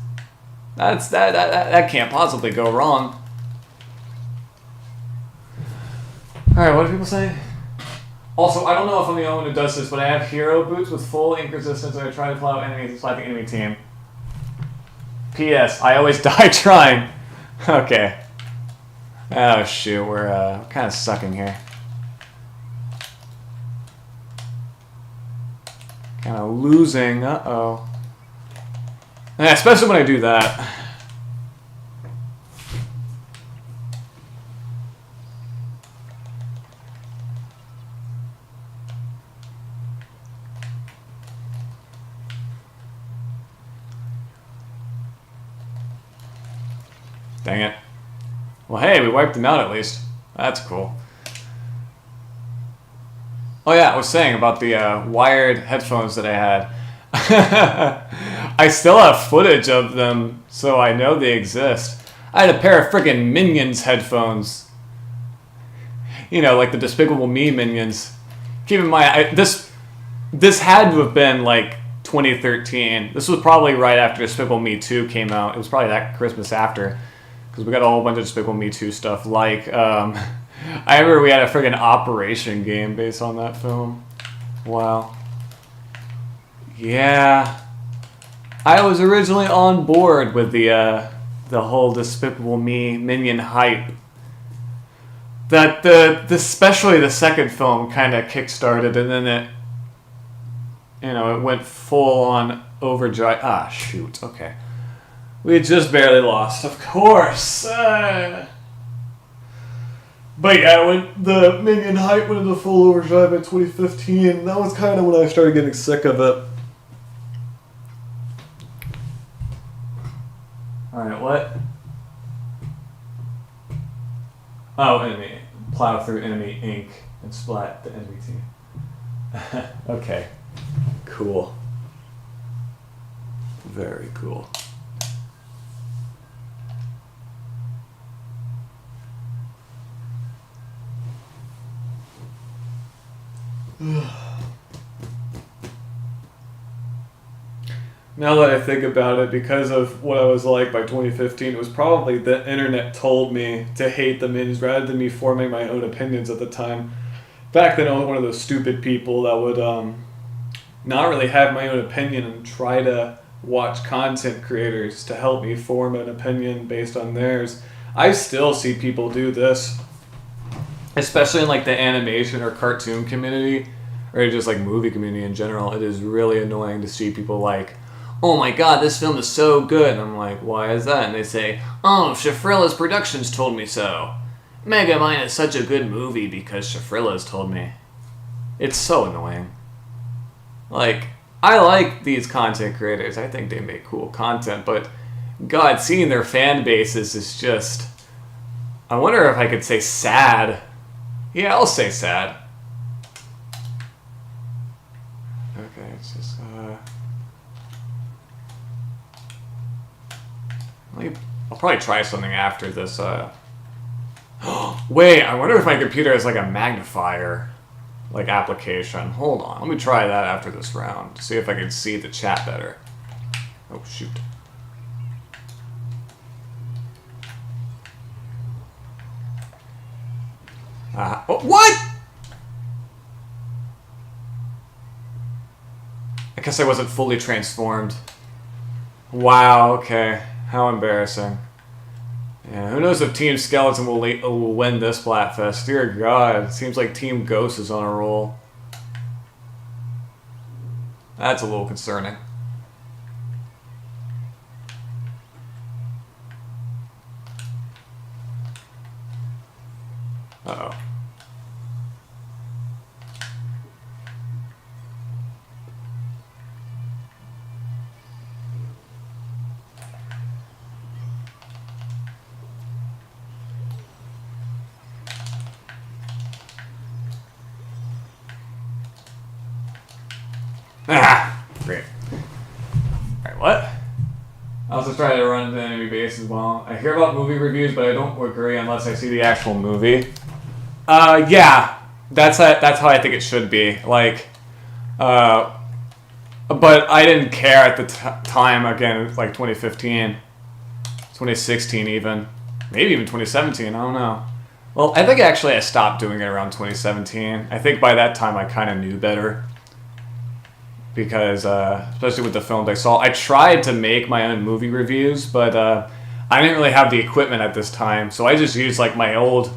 That can't possibly go wrong. Alright, what are people saying? Also, I don't know if I'm the only one who does this, but I have hero boots with full ink resistance and I try to plow enemies and slap the enemy team. P.S. I always die trying. Okay. Oh shoot, we're kind of sucking here. Kind of losing. Uh-oh. Yeah, especially when I do that. Dang it. Well, hey, we wiped them out at least. That's cool. Oh yeah, I was saying about the wired headphones that I had. I still have footage of them, so I know they exist. I had a pair of freaking Minions headphones. You know, like the Despicable Me Minions. Keep in mind, this had to have been like 2013. This was probably right after Despicable Me 2 came out. It was probably that Christmas after. Because we got a whole bunch of Despicable Me 2 stuff. Like, I remember we had a friggin' Operation game based on that film. Wow. Yeah. I was originally on board with the whole Despicable Me Minion hype. That especially the second film kind of kickstarted, and then it went full on overdrive. Ah, shoot. Okay. We had just barely lost, of course. But yeah, when the Minion hype went into full overdrive in 2015, that was kind of when I started getting sick of it. Alright, what? Oh, enemy. Plow through enemy ink and splat the enemy team. Okay. Cool. Very cool. Now that I think about it, because of what I was like by 2015, it was probably the internet told me to hate the Minions rather than me forming my own opinions at the time. Back then I was one of those stupid people that would not really have my own opinion and try to watch content creators to help me form an opinion based on theirs. I still see people do this, especially in like the animation or cartoon community, or just like movie community in general. It is really annoying to see people like, oh my god, this film is so good. And I'm like, why is that? And they say, oh, Shafrilla's Productions told me so. Megamind is such a good movie because Shafrilla's told me. It's so annoying. Like, I like these content creators. I think they make cool content, but God, seeing their fan bases is just... I wonder if I could say sad. Yeah, I'll say sad. Okay, it's just, I'll probably try something after this, Wait, I wonder if my computer has, like, a magnifier, like, application. Hold on, let me try that after this round to see if I can see the chat better. Oh, shoot. Oh, what?! I guess I wasn't fully transformed. Wow, okay. How embarrassing. Yeah, who knows if Team Skeleton will win this Splatfest. Dear God, it seems like Team Ghost is on a roll. That's a little concerning. Uh-oh. Ah! Great. Alright, what? I also try to run the enemy base as well. I hear about movie reviews, but I don't agree unless I see the actual movie. Yeah. That's how I think it should be. Like, but I didn't care at the time, again, it was like 2015. 2016 even. Maybe even 2017, I don't know. Well, I think actually I stopped doing it around 2017. I think by that time I kind of knew better. Because, especially with the films I saw, I tried to make my own movie reviews, but I didn't really have the equipment at this time, so I just used like my old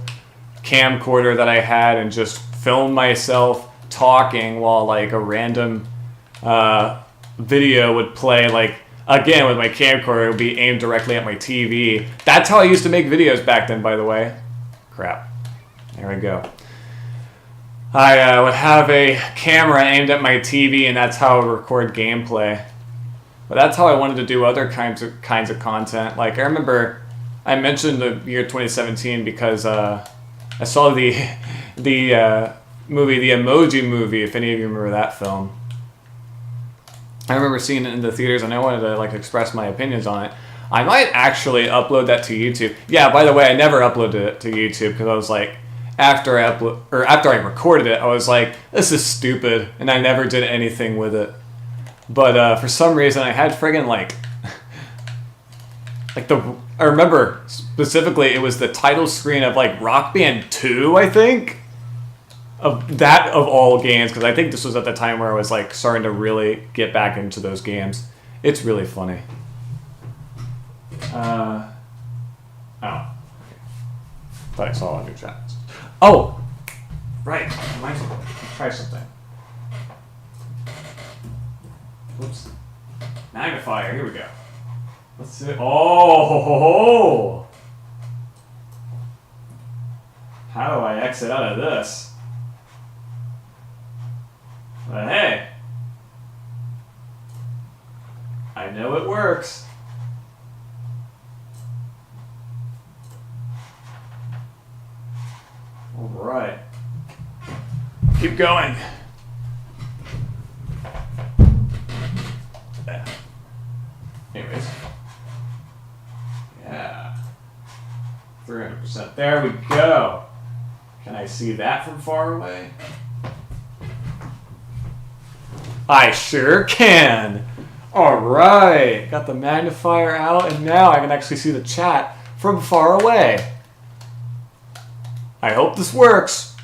camcorder that I had and just filmed myself talking while like a random video would play, like, again with my camcorder. It would be aimed directly at my TV. That's how I used to make videos back then, by the way. Crap. There we go. I would have a camera aimed at my TV, and that's how I would record gameplay. But that's how I wanted to do other kinds of content. Like, I remember I mentioned the year 2017 because I saw the movie, the Emoji Movie, if any of you remember that film. I remember seeing it in the theaters, and I wanted to like express my opinions on it. I might actually upload that to YouTube. Yeah, by the way, I never uploaded it to YouTube because I was like, after I recorded it, I was like, this is stupid, and I never did anything with it. But for some reason, I had friggin' like I remember specifically it was the title screen of like Rock Band 2, I think, of all games, because I think this was at the time where I was like starting to really get back into those games. It's really funny. Oh. Thought I saw a new chat. Oh! Right. Let's try something. Whoops. Magnifier. Here we go. Let's see. Oh! How do I exit out of this? But hey. I know it works. Alright. Keep going. Anyways. Yeah. 300%. There we go. Can I see that from far away? I sure can. Alright. Got the magnifier out, and now I can actually see the chat from far away. I hope this works.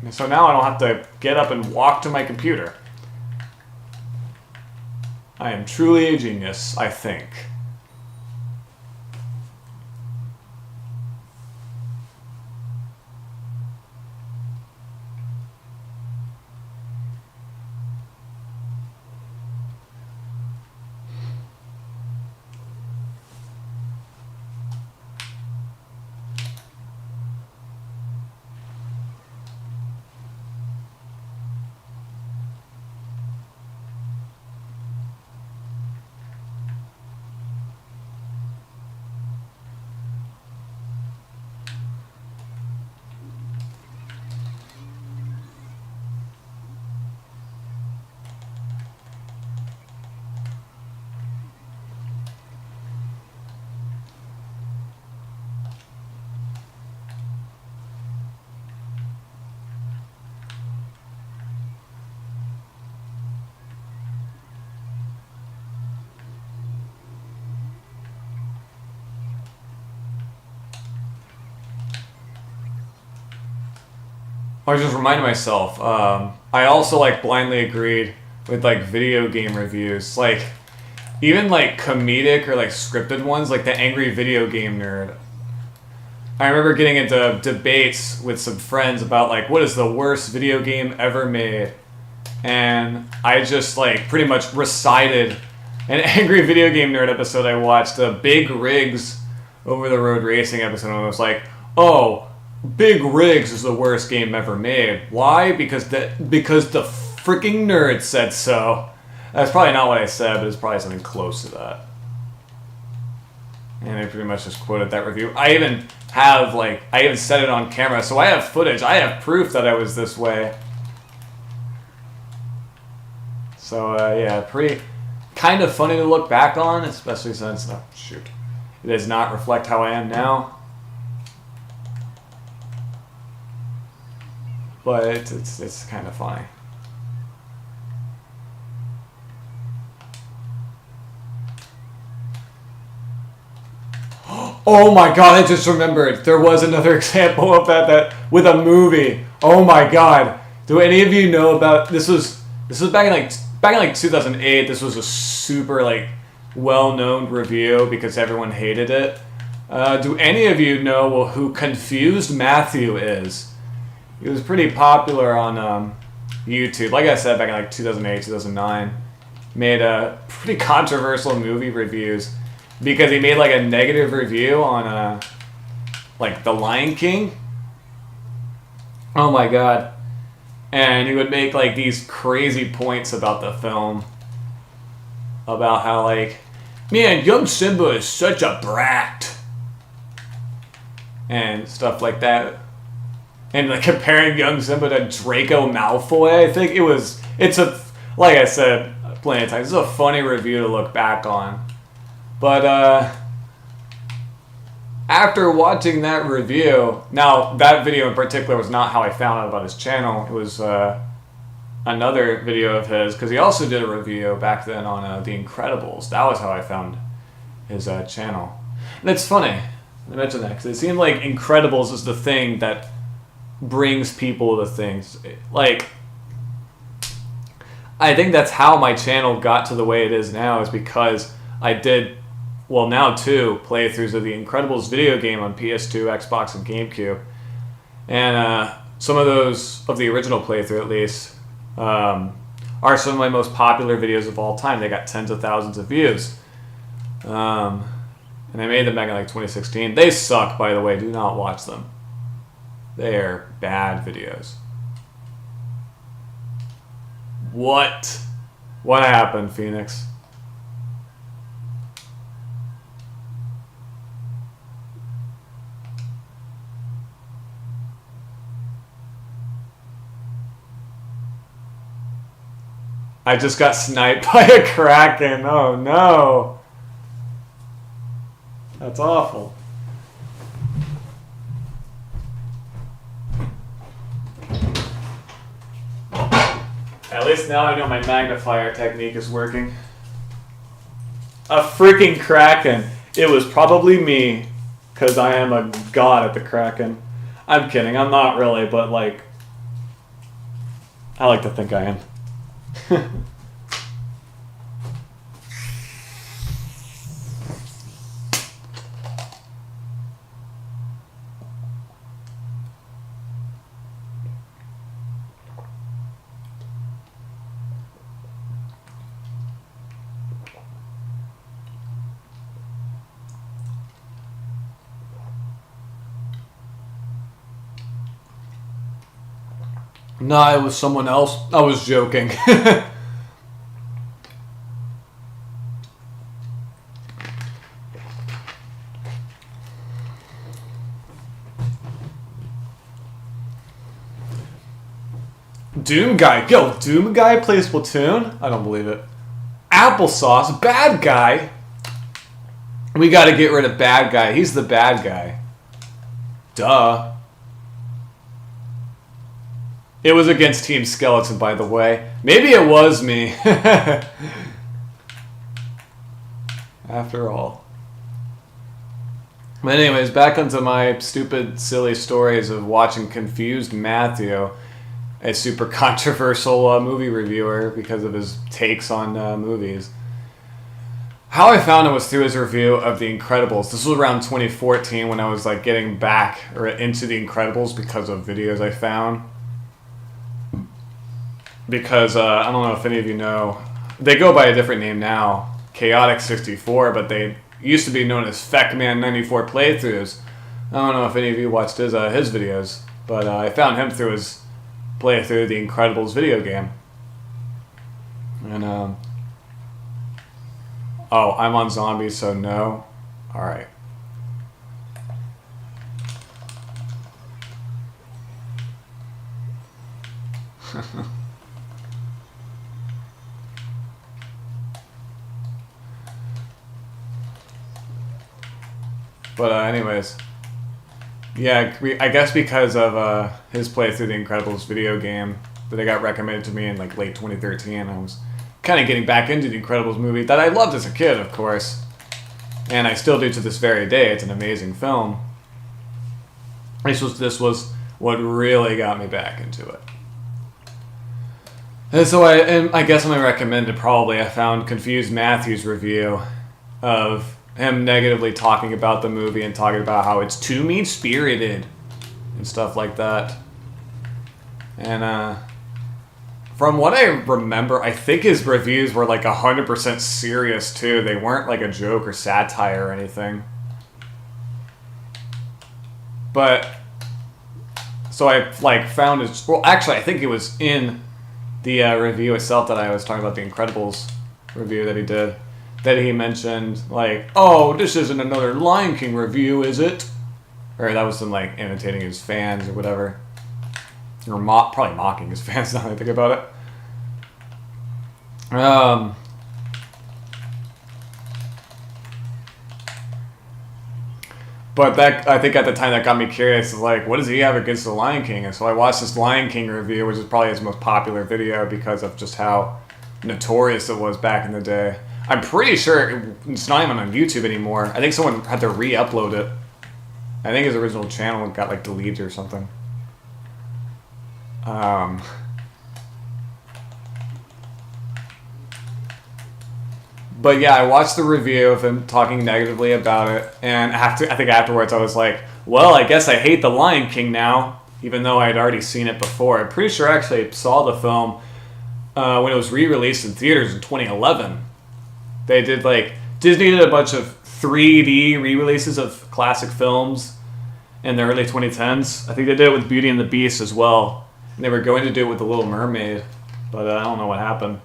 And so now I don't have to get up and walk to my computer. I am truly a genius, I think. I just reminded myself, I also like blindly agreed with like video game reviews, like even like comedic or like scripted ones, like the Angry Video Game Nerd. I remember getting into debates with some friends about like what is the worst video game ever made, and I just like pretty much recited an Angry Video Game Nerd episode I watched, the Big Rigs Over the Road Racing episode, and I was like, oh, Big Rigs is the worst game ever made. Why? Because the freaking nerds said so. That's probably not what I said, but it's probably something close to that. And I pretty much just quoted that review. I even said it on camera, so I have footage. I have proof that I was this way. So, yeah, pretty kind of funny to look back on, especially since, oh, shoot, it does not reflect how I am now. But it's kind of funny. Oh my god, I just remembered. There was another example of that with a movie. Oh my god. Do any of you know about this was back in 2008. This was a super well-known review because everyone hated it. Do any of you know who Confused Matthew is? He was pretty popular on YouTube. Like I said, back in 2008, 2009. Made pretty controversial movie reviews because he made a negative review on The Lion King. Oh my god. And he would make these crazy points about the film. About how man, young Simba is such a brat. And stuff like that. And comparing young Simba to Draco Malfoy, I think like I said plenty of times, it's a funny review to look back on. But after watching that review, now that video in particular was not how I found out about his channel. It was another video of his, because he also did a review back then on The Incredibles. That was how I found his channel. And it's funny I mentioned that because it seemed like Incredibles is the thing that brings people to things. I think that's how my channel got to the way it is now, is because I did, well, now 2 playthroughs of the Incredibles video game on PS2, Xbox, and GameCube. And some of those, of the original playthrough at least, are some of my most popular videos of all time. They got tens of thousands of views. And I made them back in 2016. They suck, by the way. Do not watch them. They are bad videos. What? What happened, Phoenix? I just got sniped by a Kraken. Oh no. That's awful. At least now I know my magnifier technique is working. A freaking Kraken. It was probably me, because I am a god at the Kraken. I'm kidding, I'm not really, but I like to think I am. No, it was someone else. I was joking. Doom Guy. Yo, Doom Guy plays Splatoon? I don't believe it. Applesauce. Bad guy. We gotta get rid of bad guy. He's the bad guy. Duh. It was against Team Skeleton, by the way. Maybe it was me. After all. But anyways, back onto my stupid, silly stories of watching Confused Matthew, a super controversial movie reviewer because of his takes on movies. How I found it was through his review of The Incredibles. This was around 2014 when I was getting back or into The Incredibles because of videos I found. Because, I don't know if any of you know, they go by a different name now, Chaotic 64, but they used to be known as Feckman 94 Playthroughs. I don't know if any of you watched his videos, but I found him through his playthrough of the Incredibles video game. And oh, I'm on zombies, so no. All right. But anyways, yeah, I guess because of his playthrough the Incredibles video game that I got recommended to me in like late 2013, I was kind of getting back into the Incredibles movie that I loved as a kid, of course, and I still do to this very day. It's an amazing film. This was what really got me back into it. And so I guess I'm going to recommend it probably. I found Confused Matthew's review of him negatively talking about the movie and talking about how it's too mean-spirited and stuff like that. And from what I remember, I think his reviews were like 100% serious too. They weren't like a joke or satire or anything. But so I like found his, well, actually I think it was in the review itself that I was talking about, the Incredibles review that he did, that he mentioned, like, oh, this isn't another Lion King review, is it? Or that was him, like, imitating his fans or whatever. Or probably mocking his fans, now that I think about it. But that, I think at the time, that got me curious, like, what does he have against the Lion King? And so I watched this Lion King review, which is probably his most popular video because of just how notorious it was back in the day. I'm pretty sure it's not even on YouTube anymore. I think someone had to re-upload it. I think his original channel got like deleted or something. But yeah, I watched the review of him talking negatively about it, and I think afterwards I was like, well, I guess I hate The Lion King now, even though I had already seen it before. I'm pretty sure I actually saw the film when it was re-released in theaters in 2011. They did like, Disney did a bunch of 3D re-releases of classic films in the early 2010s. I think they did it with Beauty and the Beast as well. And they were going to do it with The Little Mermaid, but I don't know what happened.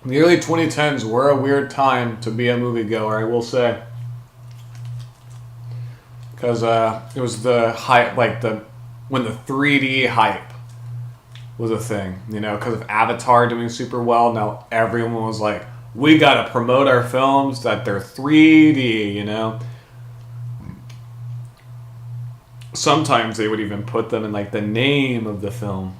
The early 2010s were a weird time to be a moviegoer, I will say. Because it was the hype, like when the 3D hype was a thing, you know, because of Avatar doing super well. Now everyone was like, we gotta promote our films that they're 3D, you know. Sometimes they would even put them in like the name of the film.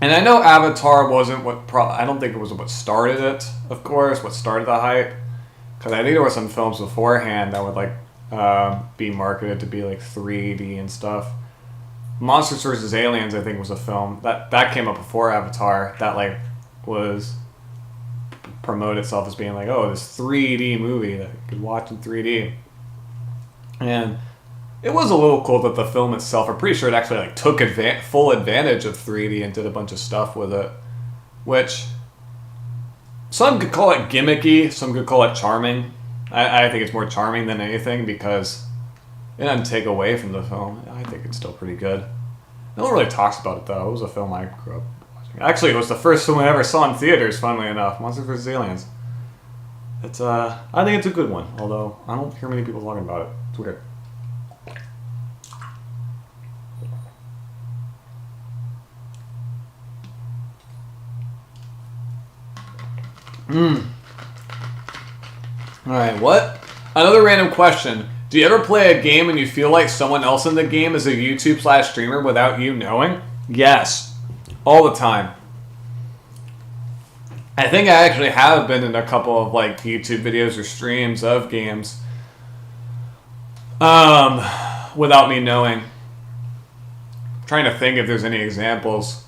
And I know Avatar wasn't I don't think it was what started it, of course, what started the hype. Because I think there were some films beforehand that would like be marketed to be like 3D and stuff. Monsters vs. Aliens, I think, was a film that came up before Avatar that like was promoted itself as being like, oh, this 3D movie that you could watch in 3D. And it was a little cool that the film itself, I'm pretty sure it actually like took full advantage of 3D and did a bunch of stuff with it, which some could call it gimmicky, some could call it charming. I think it's more charming than anything because it doesn't take away from the film. I think it's still pretty good. No one really talks about it though. It was a film I grew up watching. Actually, it was the first film I ever saw in theaters, funnily enough, Monsters vs. Aliens. It's I think it's a good one, although I don't hear many people talking about it. It's weird. Alright, what? Another random question. Do you ever play a game and you feel like someone else in the game is a YouTube/streamer without you knowing? Yes. All the time. I think I actually have been in a couple of like YouTube videos or streams of games without me knowing. I'm trying to think if there's any examples.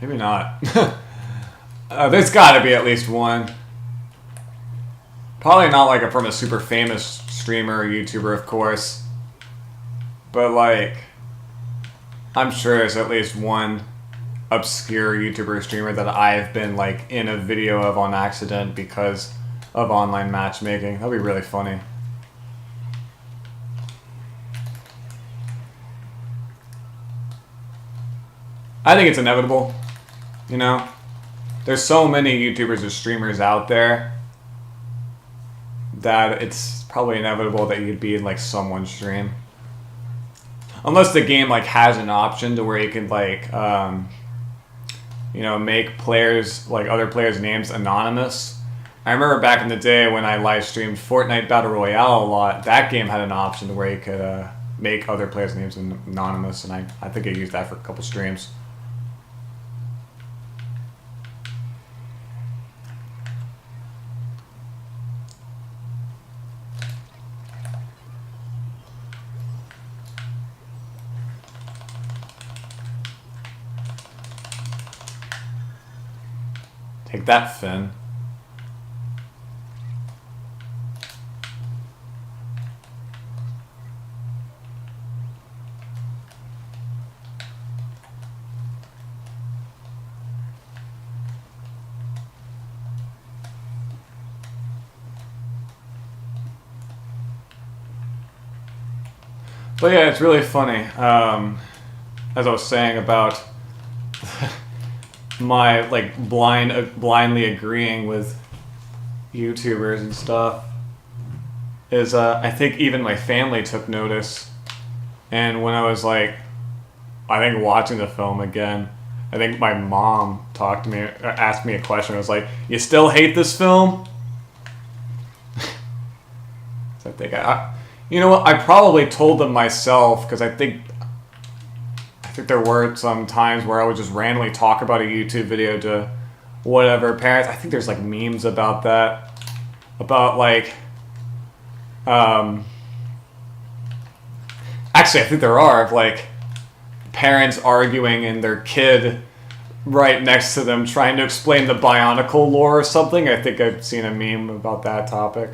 Maybe not. There's got to be at least one. Probably not like from a super famous streamer or YouTuber, of course. But like, I'm sure there's at least one obscure YouTuber or streamer that I've been like in a video of on accident because of online matchmaking. That'd be really funny. I think it's inevitable, you know? There's so many YouTubers or streamers out there that it's probably inevitable that you'd be in like someone's stream. Unless the game like has an option to where you can like, you know, make players, like other players' names anonymous. I remember back in the day when I live streamed Fortnite Battle Royale a lot, that game had an option to where you could make other players' names anonymous, and I think I used that for a couple streams. Take that, Finn. But yeah, it's really funny. As I was saying about my like blindly agreeing with YouTubers and stuff is I think even my family took notice, and when I was like, I think watching the film again, I think my mom talked to me, asked me a question. I was like, "You still hate this film?" So I think you know what? I probably told them myself because I think there were some times where I would just randomly talk about a YouTube video to whatever parents. I think there's like memes about that, about like, actually I think there are of like parents arguing and their kid right next to them trying to explain the Bionicle lore or something. I think I've seen a meme about that topic.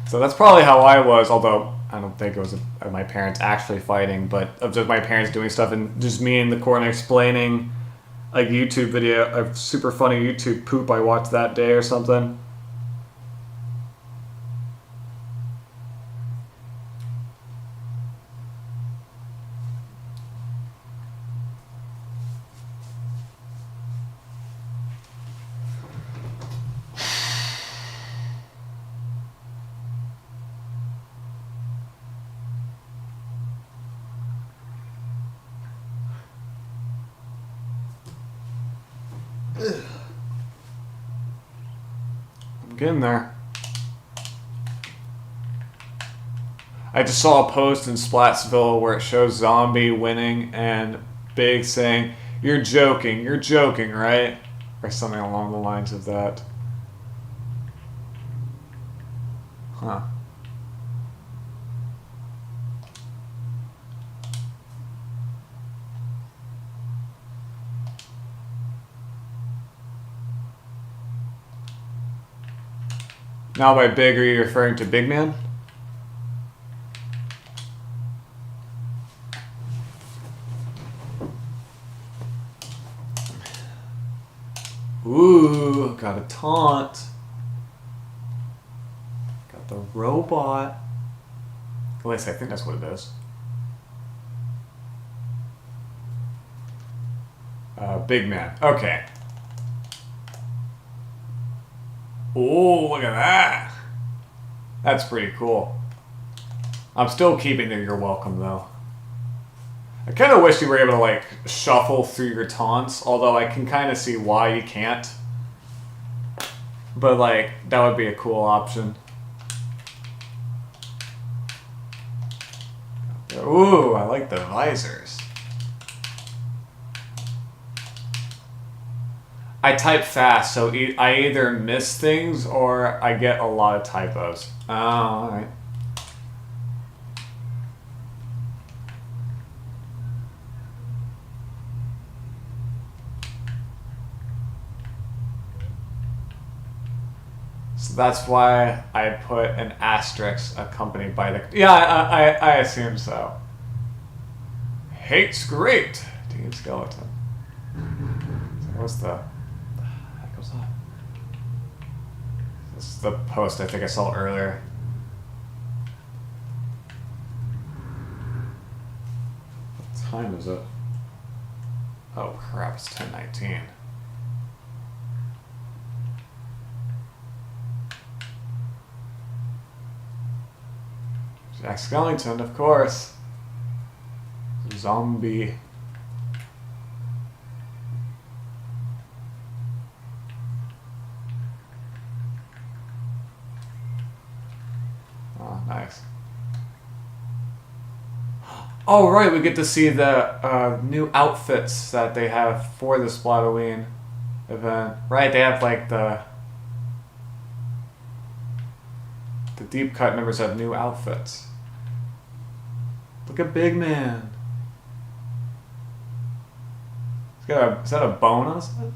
So that's probably how I was, although I don't think it was my parents actually fighting, but of just my parents doing stuff and just me in the corner explaining a YouTube video, a super funny YouTube poop I watched that day or something. I'm getting there. I just saw a post in Splatsville where it shows Zombie winning and Big saying, you're joking, right?" Or something along the lines of that. Huh. Now by big, are you referring to Big Man? Ooh, got a taunt. Got the robot. At least I think that's what it is. Big Man. Okay. Oh, look at that. That's pretty cool. I'm still keeping the "you're welcome" though. I kind of wish you were able to like shuffle through your taunts, although I can kind of see why you can't. But like, that would be a cool option. Ooh, I like the visors. I type fast, so I either miss things or I get a lot of typos. Oh, alright. So that's why I put an asterisk accompanied by the... Yeah, I assume so. Hate's great. Team Skeleton. So what's the... heck was that? This is the post I think I saw earlier. What time is it? Oh crap, it's 10:19. Jack Skellington, of course. Zombie. Oh, nice. Oh, right, we get to see the new outfits that they have for the Splatoween event. Right, they have like the deep cut members have new outfits. Look at Big Man. He's got is that a bone on his head?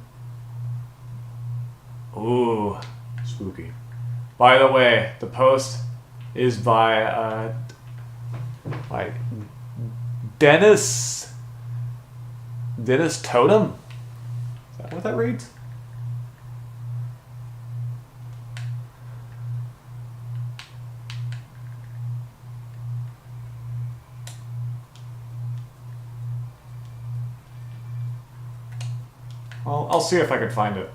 Ooh, spooky. By the way, the post is by Dennis Totem? Is that what that reads? Well, I'll see if I can find it.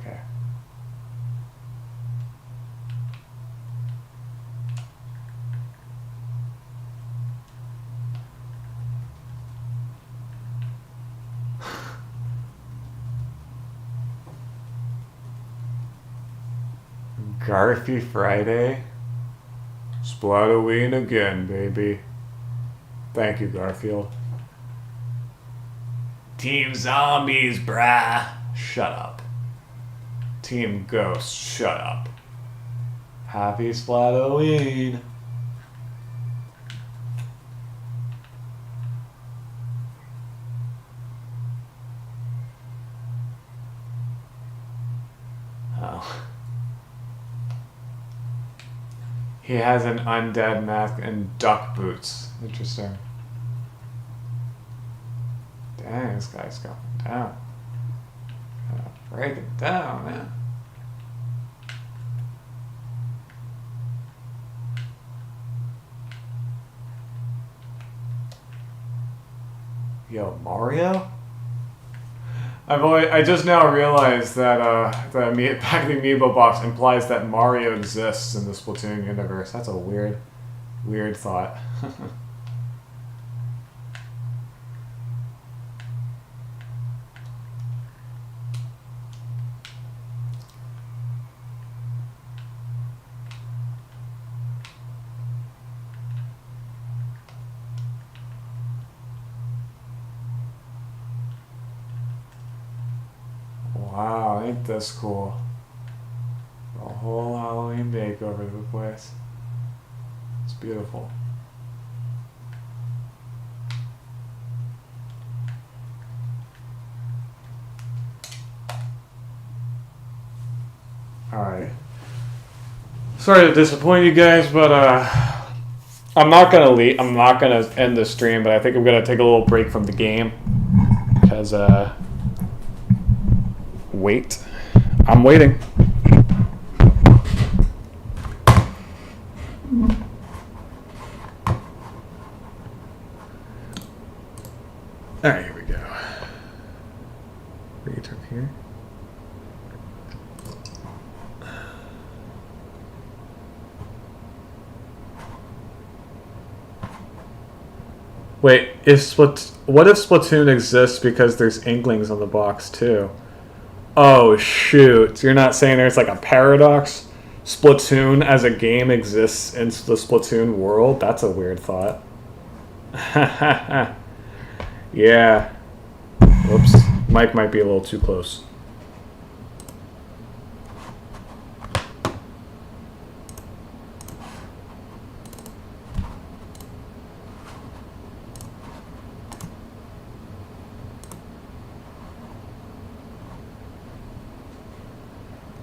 Okay. Garfy Friday. Splatoween again, baby. Thank you, Garfield. Team Zombies, brah. Shut up. Team Ghost, shut up. Happy Splatoween. Oh. He has an undead mask and duck boots. Interesting. Dang, this guy's going down. Break it down, man. Yo, Mario? I just now realized that the Pack the Amiibo box implies that Mario exists in the Splatoon universe. That's a weird thought. Wow, ain't this cool? The whole Halloween makeover of the place. It's beautiful. Alright. Sorry to disappoint you guys, but I'm not gonna leave. I'm not gonna end the stream, but I think I'm gonna take a little break from the game because wait. I'm waiting. Alright, here we go. Bring it up here. Wait, what if Splatoon exists because there's Inklings on the box too? Oh shoot, you're not saying there's like a paradox? Splatoon as a game exists in the Splatoon world? That's a weird thought. Yeah. Whoops. Mic might be a little too close.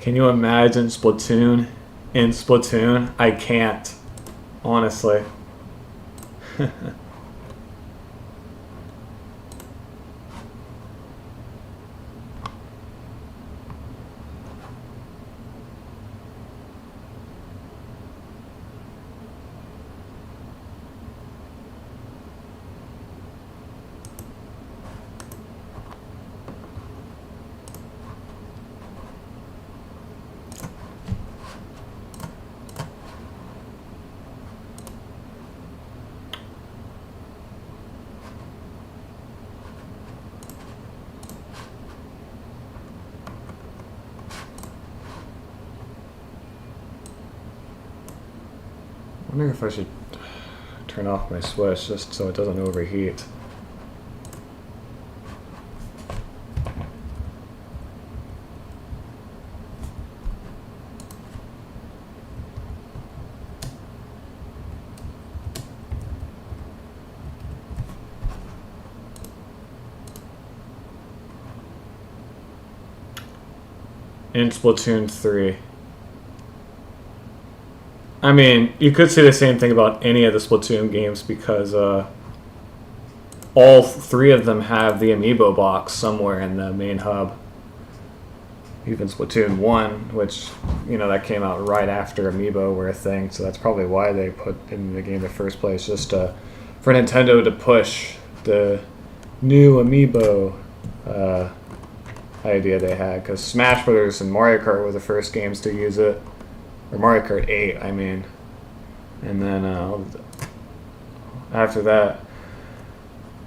Can you imagine Splatoon in Splatoon? I can't, honestly. I wonder if I should turn off my Switch just so it doesn't overheat. In Splatoon 3. I mean, you could say the same thing about any of the Splatoon games because all three of them have the amiibo box somewhere in the main hub. Even Splatoon 1, which, you know, that came out right after amiibo were a thing, so that's probably why they put it in the game in the first place, just for Nintendo to push the new amiibo idea they had, because Smash Brothers and Mario Kart were the first games to use it. Or Mario Kart 8, I mean. And then after that,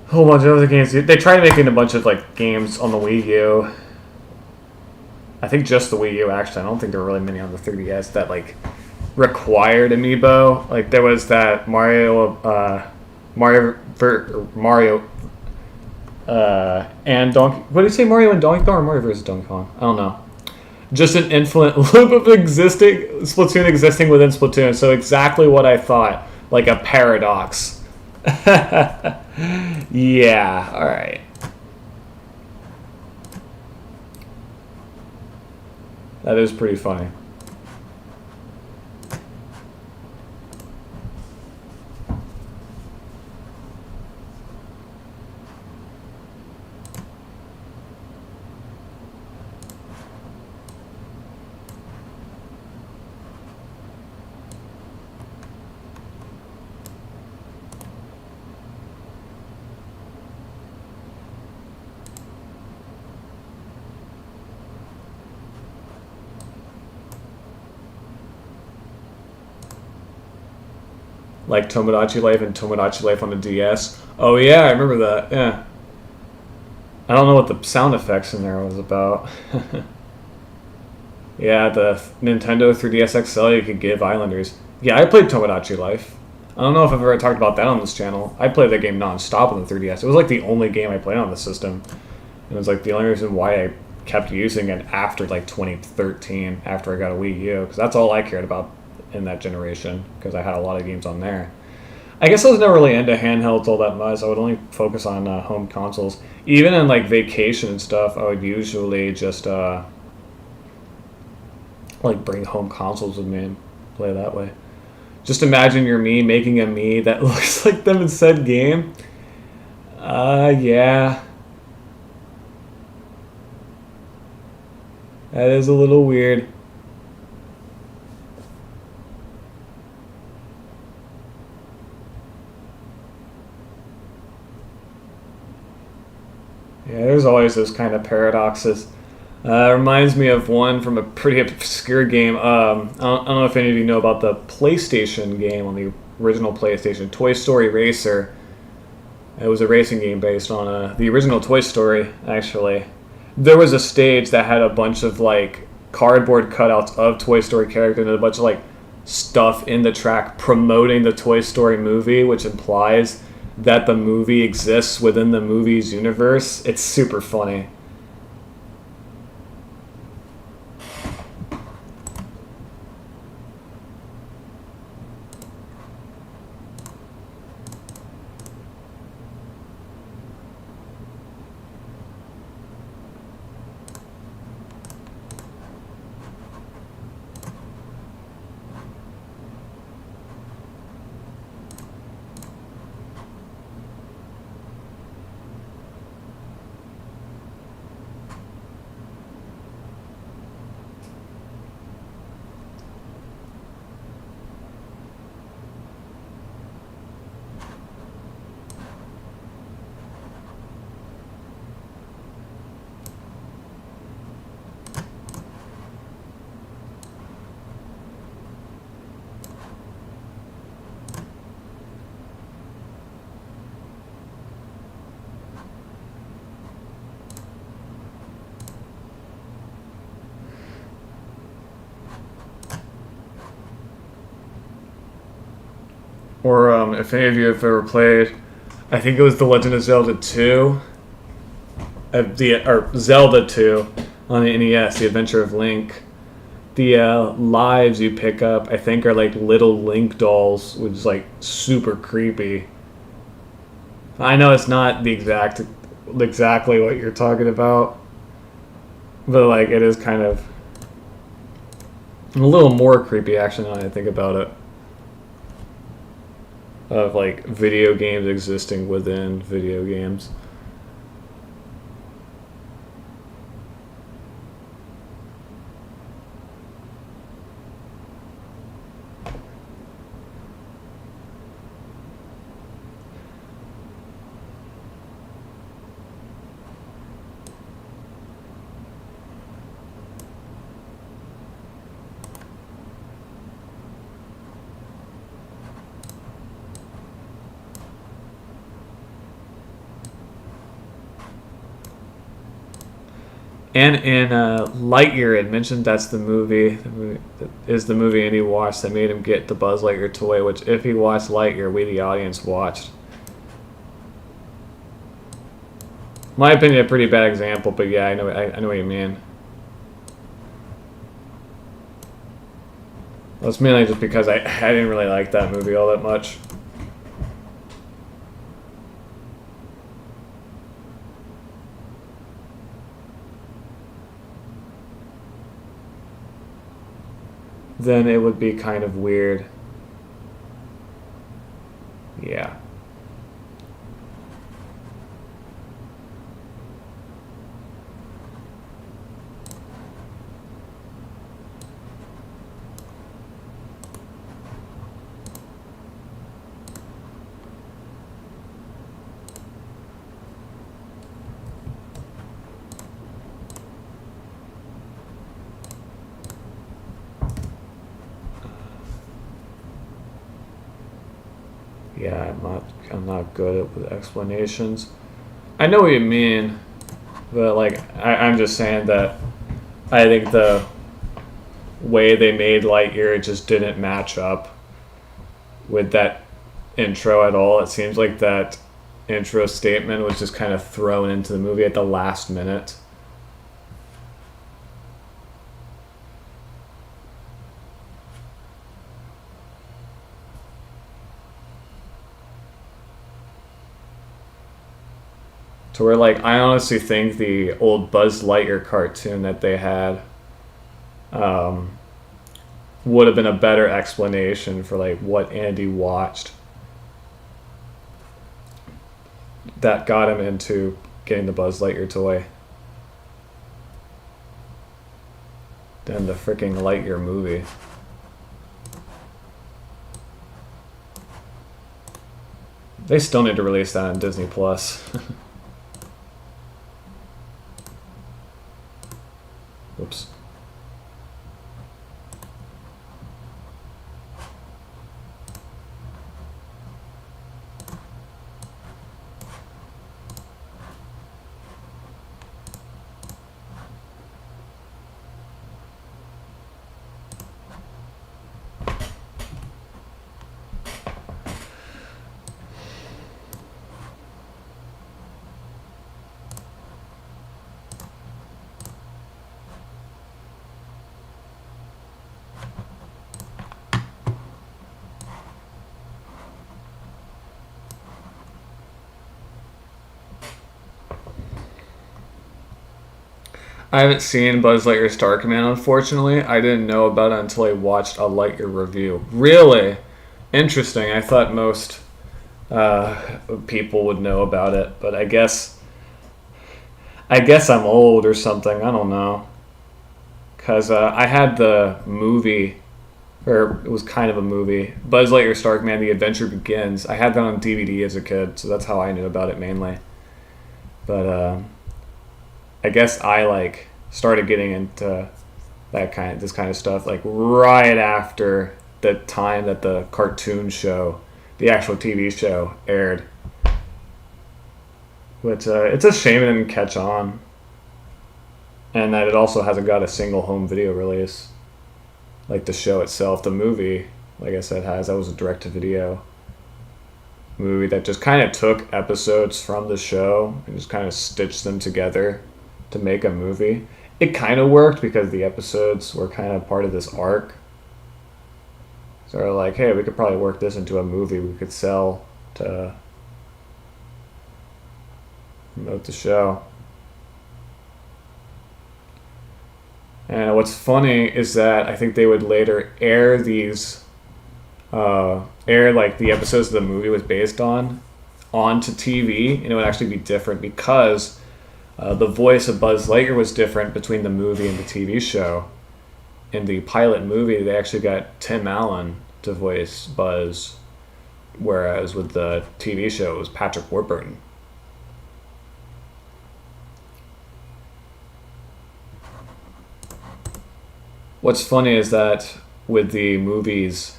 a whole bunch of other games. They tried making a bunch of like games on the Wii U. I think just the Wii U, actually. I don't think there were really many on the 3DS that like required amiibo. Like there was that Mario and Donkey. What did you say, Mario and Donkey Kong or Mario versus Donkey Kong? I don't know. Just an infinite loop of Splatoon existing within Splatoon. So exactly what I thought. Like a paradox. Yeah, alright. That is pretty funny. Like Tomodachi Life and Tomodachi Life on the DS. Oh yeah, I remember that. Yeah. I don't know what the sound effects in there was about. Yeah, the Nintendo 3DS XL you could give Islanders. Yeah, I played Tomodachi Life. I don't know if I've ever talked about that on this channel. I played that game non-stop on the 3DS. It was like the only game I played on the system. It was like the only reason why I kept using it after like 2013, after I got a Wii U, because that's all I cared about in that generation, because I had a lot of games on there. I guess I was never really into handhelds all that much. I would only focus on home consoles. Even in like vacation and stuff, I would usually just like bring home consoles with me and play that way. Just imagine you're me making a me that looks like them in said game. Yeah. That is a little weird. Yeah, there's always those kind of paradoxes. Reminds me of one from a pretty obscure game. I don't know if any of you know about the PlayStation game on the original PlayStation, Toy Story Racer. It was a racing game based on the original Toy Story, actually. There was a stage that had a bunch of like cardboard cutouts of Toy Story characters and a bunch of like stuff in the track promoting the Toy Story movie, which implies that the movie exists within the movie's universe. It's super funny. Or if any of you have ever played, I think it was The Legend of Zelda 2, or Zelda 2 on the NES, The Adventure of Link. The lives you pick up, I think, are like little Link dolls, which is like super creepy. I know it's not exactly what you're talking about, but like it is kind of a little more creepy actually when I think about it. Of like video games existing within video games. And in Lightyear, it mentioned that's the movie that is the movie Andy watched that made him get the Buzz Lightyear toy, which if he watched Lightyear, we the audience watched. My opinion, a pretty bad example, but yeah, I know what you mean. Well, it's mainly just because I didn't really like that movie all that much. Then it would be kind of weird. Yeah. Yeah, I'm not good with explanations. I know what you mean, but like I'm just saying that I think the way they made Lightyear just didn't match up with that intro at all. It seems like that intro statement was just kind of thrown into the movie at the last minute. So we're like, I honestly think the old Buzz Lightyear cartoon that they had would have been a better explanation for like what Andy watched that got him into getting the Buzz Lightyear toy than the freaking Lightyear movie. They still need to release that on Disney Plus. Whoops. I haven't seen Buzz Lightyear Star Command, unfortunately. I didn't know about it until I watched a Lightyear review. Really? Interesting. I thought most people would know about it, but I guess I'm old or something. I don't know. Because I had the movie, or it was kind of a movie, Buzz Lightyear Star Command, The Adventure Begins. I had that on DVD as a kid, so that's how I knew about it mainly. But I guess I like started getting into this kind of stuff like right after the time that the cartoon show, the actual TV show, aired. But it's a shame it didn't catch on, and that it also hasn't got a single home video release like the show itself. The movie, like I said, that was a direct to video. movie that just kind of took episodes from the show and just kind of stitched them together to make a movie. It kind of worked because the episodes were kind of part of this arc. So they're like, hey, we could probably work this into a movie we could sell to promote the show. And what's funny is that I think they would later air these, like the episodes of the movie was based on, onto TV, and it would actually be different because the voice of Buzz Lightyear was different between the movie and the TV show. In the pilot movie, they actually got Tim Allen to voice Buzz, whereas with the TV show, it was Patrick Warburton. What's funny is that with the movies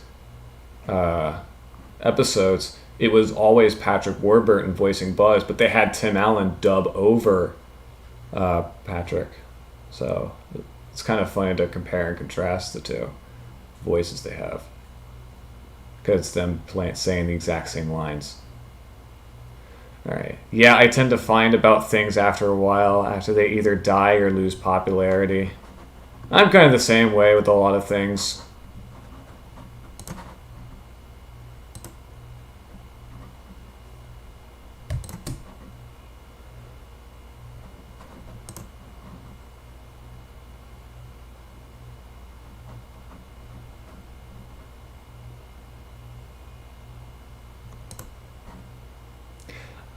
episodes, it was always Patrick Warburton voicing Buzz, but they had Tim Allen dub over Patrick. So it's kind of funny to compare and contrast the two voices they have, because it's them saying the exact same lines. Alright. Yeah, I tend to find about things after a while, after they either die or lose popularity. I'm kind of the same way with a lot of things.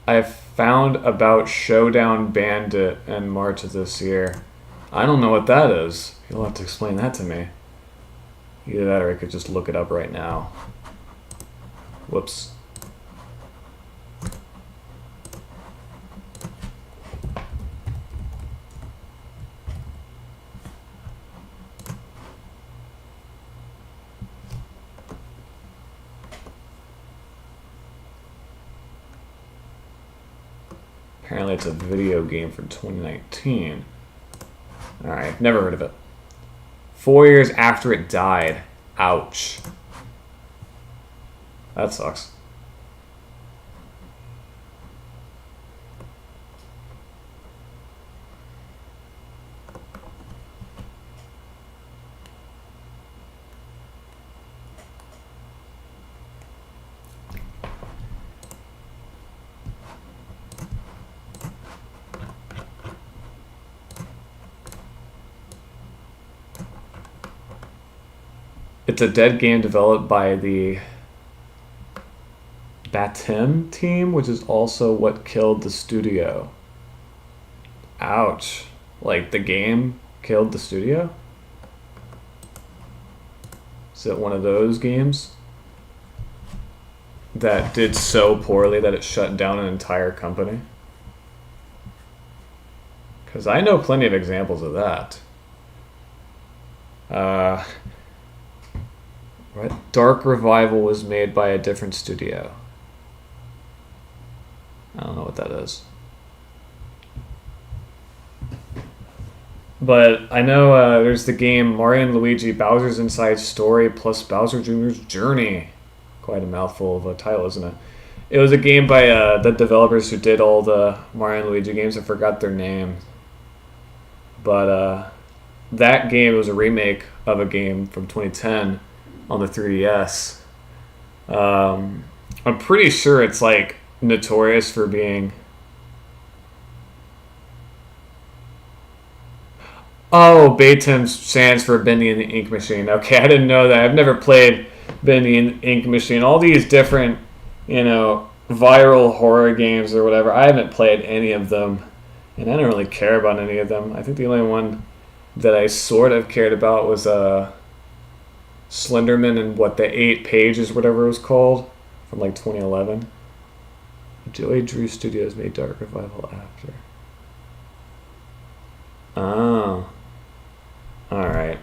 I found about Showdown Bandit in March of this year. I don't know what that is. You'll have to explain that to me. Either that or I could just look it up right now. Whoops. Apparently it's a video game from 2019. Alright, never heard of it. 4 years after it died. Ouch. That sucks. It's a dead game developed by the Batem team, which is also what killed the studio. Ouch. Like, the game killed the studio? Is it one of those games that did so poorly that it shut down an entire company? Because I know plenty of examples of that. Right. Dark Revival was made by a different studio. I don't know what that is. But I know there's the game Mario & Luigi Bowser's Inside Story plus Bowser Jr.'s Journey. Quite a mouthful of a title, isn't it? It was a game by the developers who did all the Mario & Luigi games. I forgot their name. But that game was a remake of a game from 2010 on the 3DS. I'm pretty sure it's like notorious for being... Oh, Batem stands for Bendy and the Ink Machine. Okay, I didn't know that. I've never played Bendy and the Ink Machine. All these different, viral horror games or whatever, I haven't played any of them. And I don't really care about any of them. I think the only one that I sort of cared about was Slenderman and the 8 Pages, whatever it was called, from like 2011. Joey Drew Studios made Dark Revival after. Oh. Alright.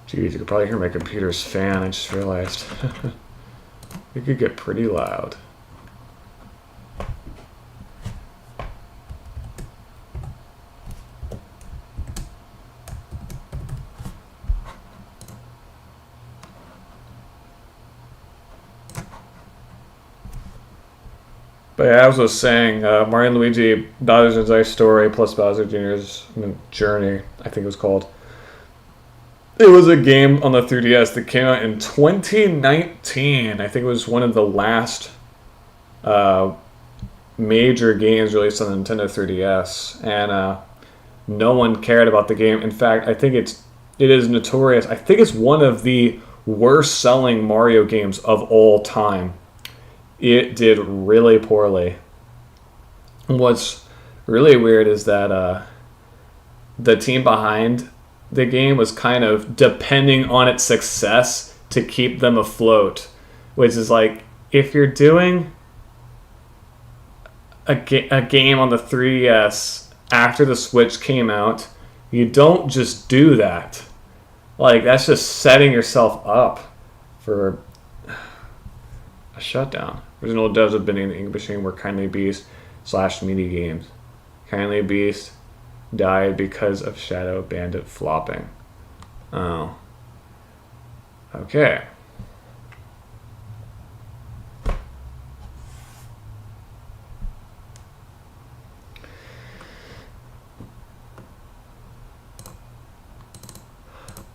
Jeez, you could probably hear my computer's fan, I just realized. It could get pretty loud. But yeah, as I was saying, Mario and Luigi Bowser's Ice Story plus Bowser Jr.'s Journey, I think it was called. It was a game on the 3DS that came out in 2019. I think it was one of the last major games released on the Nintendo 3DS, and no one cared about the game. In fact, I think it is notorious. I think it's one of the worst selling Mario games of all time. It did really poorly. What's really weird is that the team behind the game was kind of depending on its success to keep them afloat, which is like, if you're doing a game on the 3DS after the Switch came out, you don't just do that. Like, that's just setting yourself up for a shutdown. Original devs have been in the Ink Machine were Kindly Beast / Mini Games. Kindly Beast died because of Shadow Bandit flopping. Oh. Okay.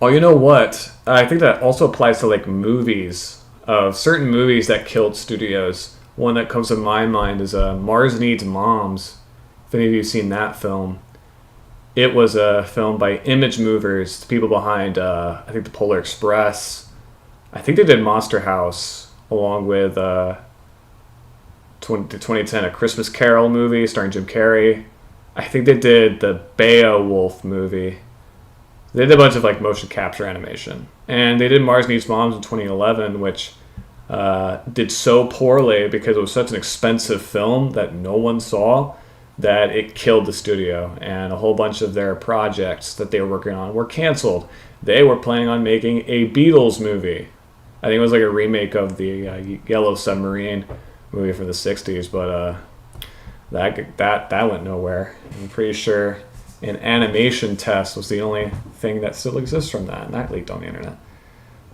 Oh, you know what? I think that also applies to like movies. Certain movies that killed studios. One that comes to my mind is Mars Needs Moms. If any of you have seen that film. It was a film by Image Movers, the people behind, I think, The Polar Express. I think they did Monster House, along with the 2010 A Christmas Carol movie starring Jim Carrey. I think they did the Beowulf movie. They did a bunch of like motion capture animation. And they did Mars Needs Moms in 2011, which did so poorly because it was such an expensive film that no one saw, that it killed the studio, and a whole bunch of their projects that they were working on were canceled. They were planning on making a Beatles movie. I think it was like a remake of the Yellow Submarine movie from the 60s, but that went nowhere. I'm pretty sure an animation test was the only thing that still exists from that, and that leaked on the internet.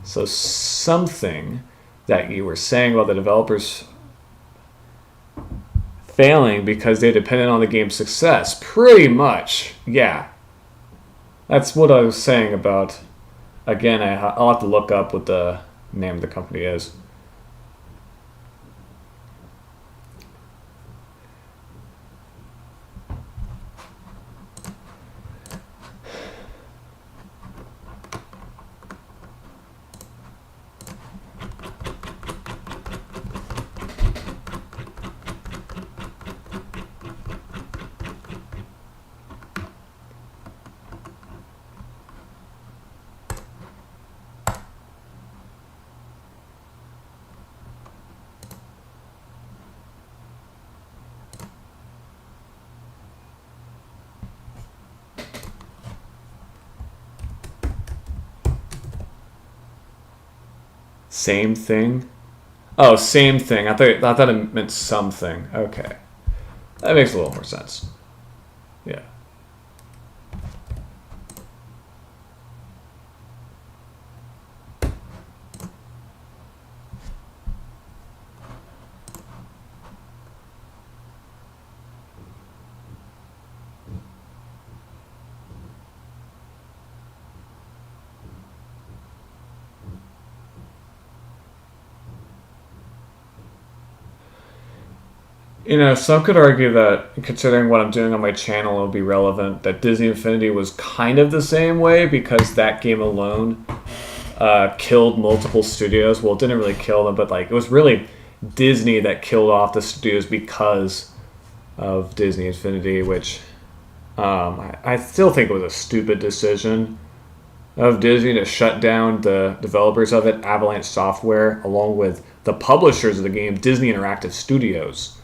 So something that you were saying about the developers failing because they depended on the game's success. Pretty much, yeah. That's what I was saying about, again, I'll have to look up what the name of the company is. Same thing? Oh, same thing. I thought it meant something. Okay. That makes a little more sense. Yeah. You know, some could argue that, considering what I'm doing on my channel, it'll be relevant, that Disney Infinity was kind of the same way, because that game alone killed multiple studios. Well, it didn't really kill them, but like it was really Disney that killed off the studios because of Disney Infinity, which I still think it was a stupid decision of Disney to shut down the developers of it, Avalanche Software, along with the publishers of the game, Disney Interactive Studios.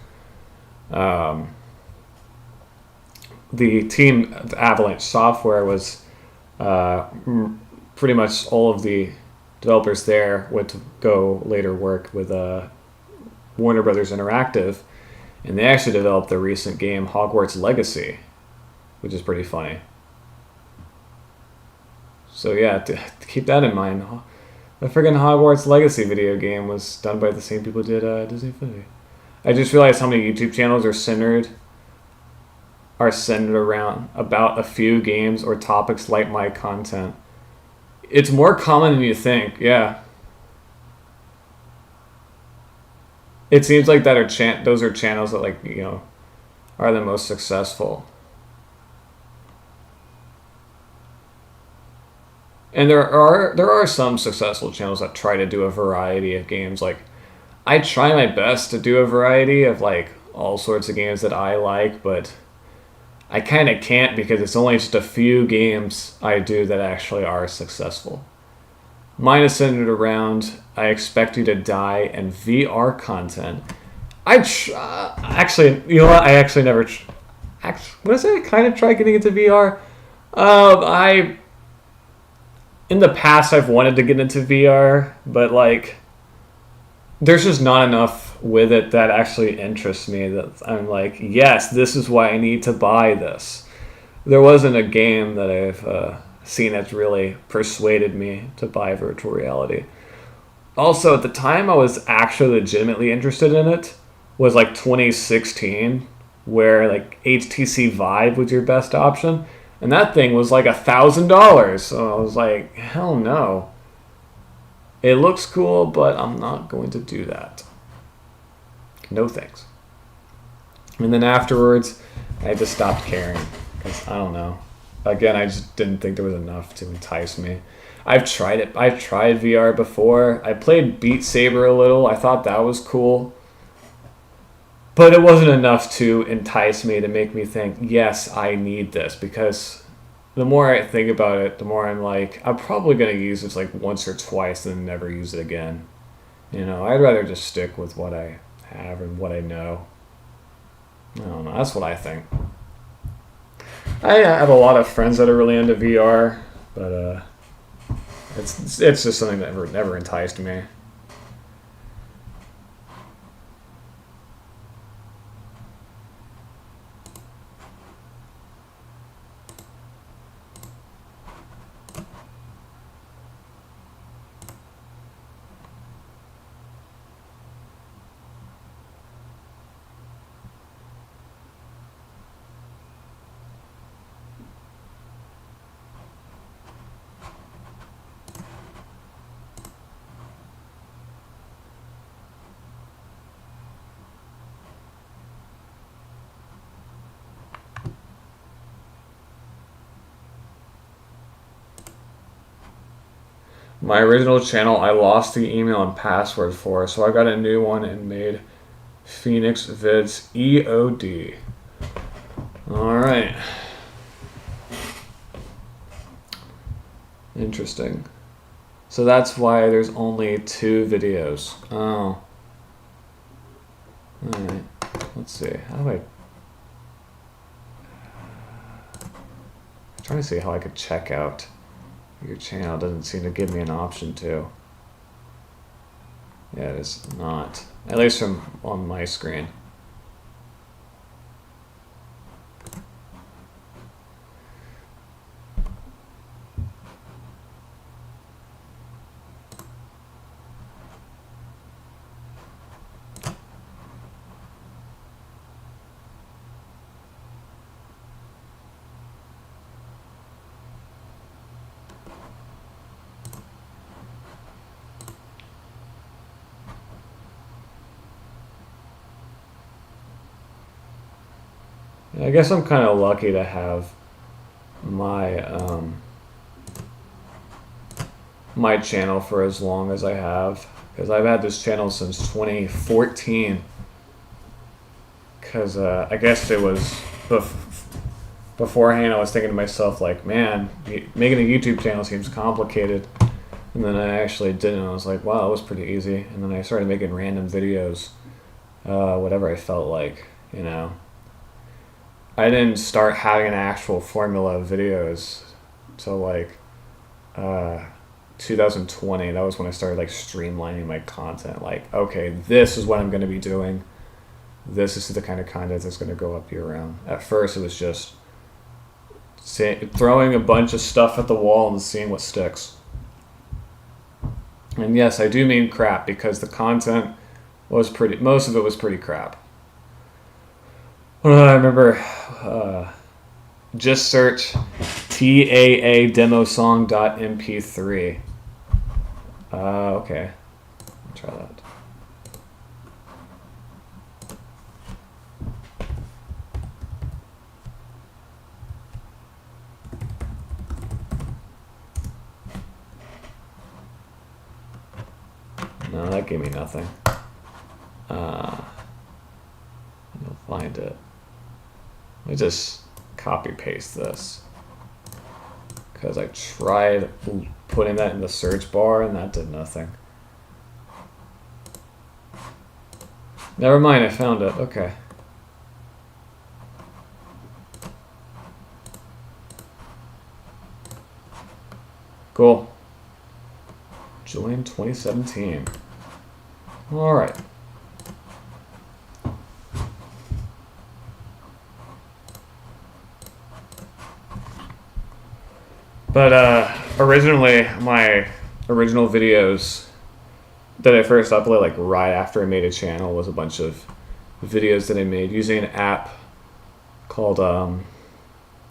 The team, Avalanche Software, was pretty much all of the developers there went to go later work with Warner Brothers Interactive, and they actually developed the recent game Hogwarts Legacy, which is pretty funny. So yeah, to keep that in mind. The friggin' Hogwarts Legacy video game was done by the same people who did Disney Infinity. I just realized how many YouTube channels are centered around about a few games or topics like my content. It's more common than you think, yeah. It seems like those are channels that, like, you know, are the most successful. And there are some successful channels that try to do a variety of games. Like, I try my best to do a variety of, like, all sorts of games that I like, but I kind of can't because it's only just a few games I do that actually are successful. Mine is centered around I Expect You to Die and VR content. Actually, you know what? I actually never... what is it? I kind of tried getting into VR. In the past, I've wanted to get into VR, but, like, there's just not enough with it that actually interests me that I'm like, yes, this is why I need to buy this. There wasn't a game that I've seen that's really persuaded me to buy virtual reality. Also, at the time I was actually legitimately interested in it was, like, 2016, where, like, HTC Vive was your best option. And that thing was like $1,000. So I was like, hell no. It looks cool, but I'm not going to do that. No thanks. And then afterwards, I just stopped caring. Because, I don't know. Again, I just didn't think there was enough to entice me. I've tried it. I've tried VR before. I played Beat Saber a little. I thought that was cool. But it wasn't enough to entice me to make me think, yes, I need this. Because the more I think about it, the more I'm like, I'm probably going to use this like once or twice and never use it again. You know, I'd rather just stick with what I have and what I know. I don't know. That's what I think. I have a lot of friends that are really into VR, but it's just something that never enticed me. My original channel, I lost the email and password for, so I got a new one and made Phoenix Vids EOD. Alright. Interesting. So that's why there's only 2 videos. Oh. Alright. Let's see. How do I'm trying to see how I could check out your channel. Doesn't seem to give me an option to. Yeah, it is not. At least from on my screen. I guess I'm kind of lucky to have my my channel for as long as I have, because I've had this channel since 2014. Because I guess it was beforehand I was thinking to myself like, man, making a YouTube channel seems complicated. And then I actually did it and I was like, wow, it was pretty easy. And then I started making random videos, whatever I felt like, you know. I didn't start having an actual formula of videos till like 2020. That was when I started like streamlining my content. Like, okay, this is what I'm going to be doing. This is the kind of content that's going to go up year round. At first, it was just throwing a bunch of stuff at the wall and seeing what sticks. And yes, I do mean crap, because the content was most of it was pretty crap. I remember just search TAA demo song.mp3. Okay. I'll try that. No, that gave me nothing. I'll find it. Let me just copy paste this, because I tried putting that in the search bar and that did nothing. Never mind, I found it. Okay. Cool. Join 2017. All right. But originally, my original videos that I first uploaded, like right after I made a channel, was a bunch of videos that I made using an app called, I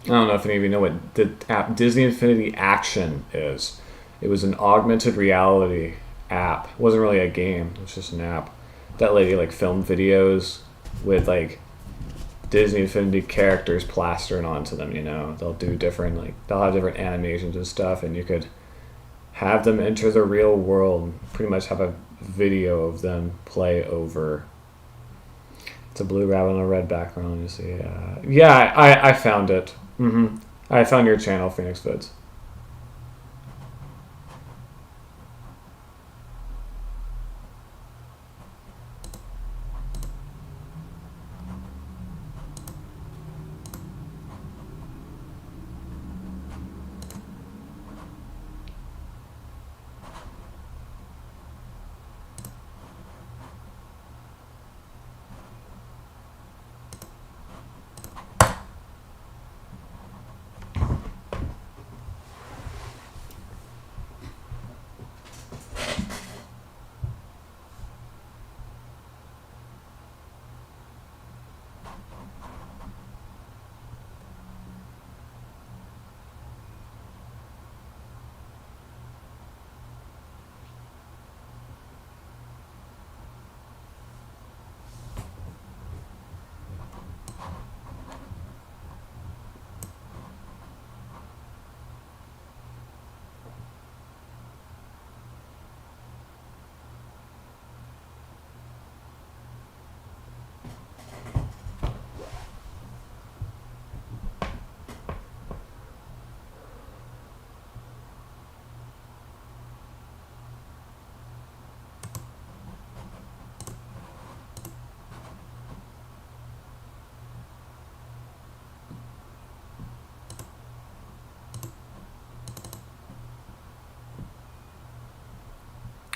don't know if any of you know what the app Disney Infinity Action is. It was an augmented reality app. It wasn't really a game, it was just an app that let you like film videos with like Disney Infinity characters plastered onto them, you know. They'll do different, like, they'll have different animations and stuff, and you could have them enter the real world and pretty much have a video of them play over. It's a blue rabbit on a red background, you see. Yeah, I found it. I found your channel, Phoenix Vids.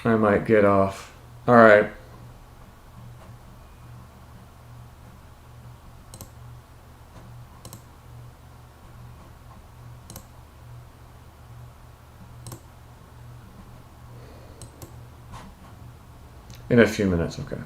I might get off. All right. In a few minutes, okay.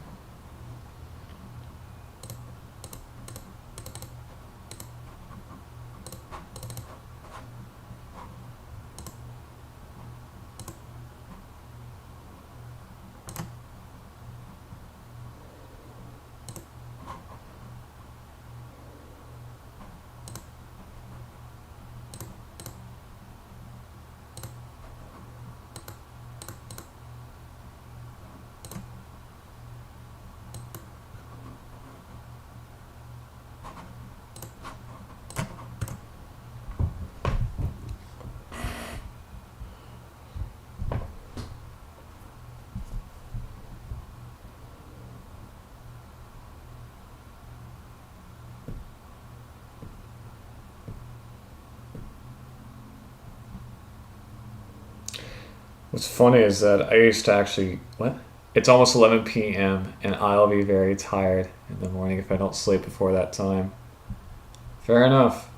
What's funny is that I used to actually what? It's almost 11 p.m. and I'll be very tired in the morning if I don't sleep before that time. Fair enough.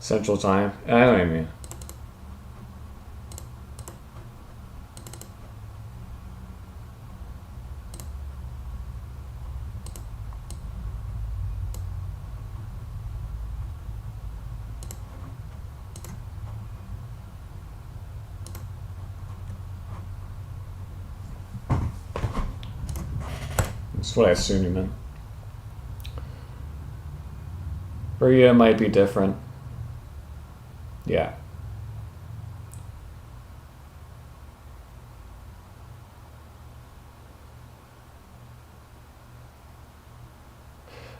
Central Time. I know what you mean. That's what I assumed you meant. Korea might be different. Yeah.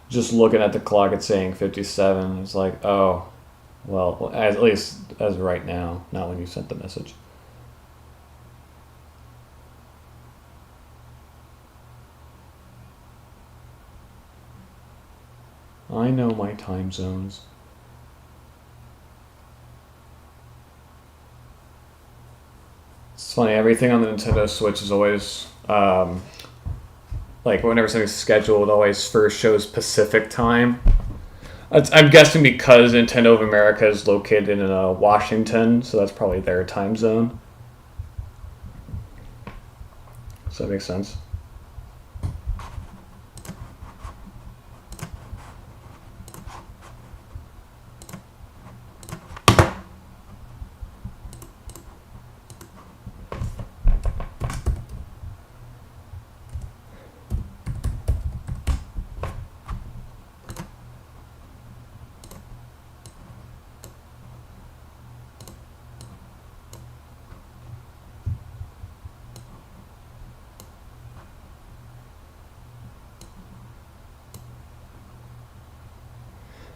Just looking at the clock, it's saying 57. It's like, oh, well, at least as of right now, not when you sent the message. I know my time zones. It's funny, everything on the Nintendo Switch is always, like, whenever something's scheduled, it always first shows Pacific time. I'm guessing because Nintendo of America is located in Washington, so that's probably their time zone. Does that make sense?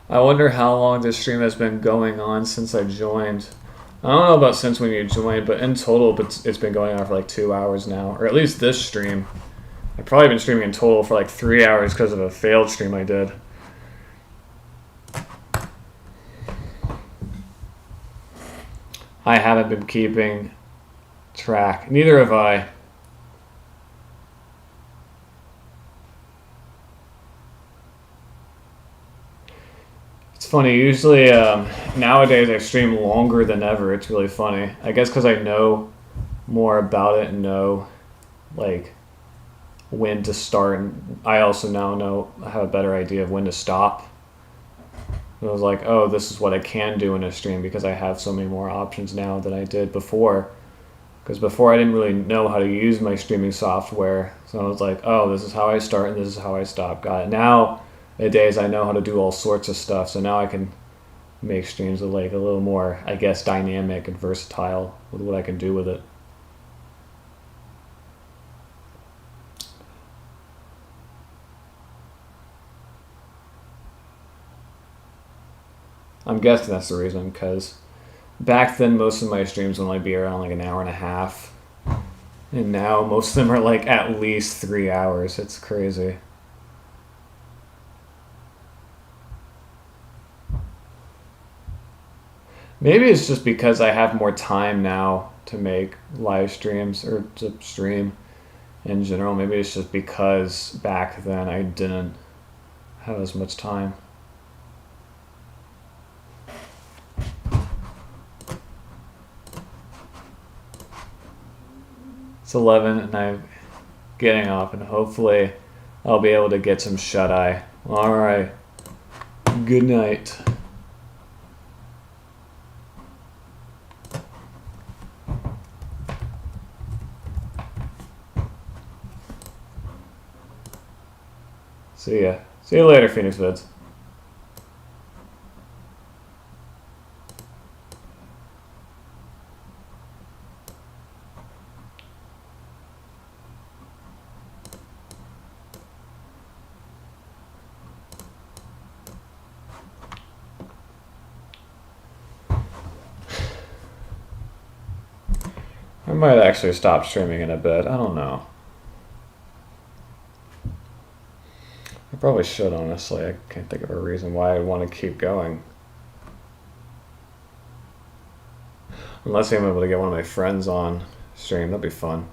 I wonder how long this stream has been going on since I joined. I don't know about since when you joined, but in total, it's been going on for like 2 hours now, or at least this stream. I've probably been streaming in total for like 3 hours because of a failed stream I did. I haven't been keeping track. Neither have I. It's funny. Usually, nowadays I stream longer than ever. It's really funny. I guess because I know more about it and know, like, when to start. And I also now have a better idea of when to stop. And I was like, oh, this is what I can do in a stream because I have so many more options now than I did before. Because before I didn't really know how to use my streaming software. So I was like, oh, this is how I start and this is how I stop. Got it. Nowadays I know how to do all sorts of stuff. So now I can make streams like a little more, I guess, dynamic and versatile with what I can do with it. I'm guessing that's the reason, because back then most of my streams would only be around like an hour and a half. And now most of them are like at least 3 hours. It's crazy. Maybe it's just because I have more time now to make live streams or to stream in general. Maybe it's just because back then I didn't have as much time. It's 11 and I'm getting off, and hopefully I'll be able to get some shut-eye. Alright. Good night. See ya. See you later, Phoenix Vids. I might actually stop streaming in a bit. I don't know. I probably should, honestly. I can't think of a reason why I'd want to keep going. Unless I'm able to get one of my friends on stream. That'd be fun.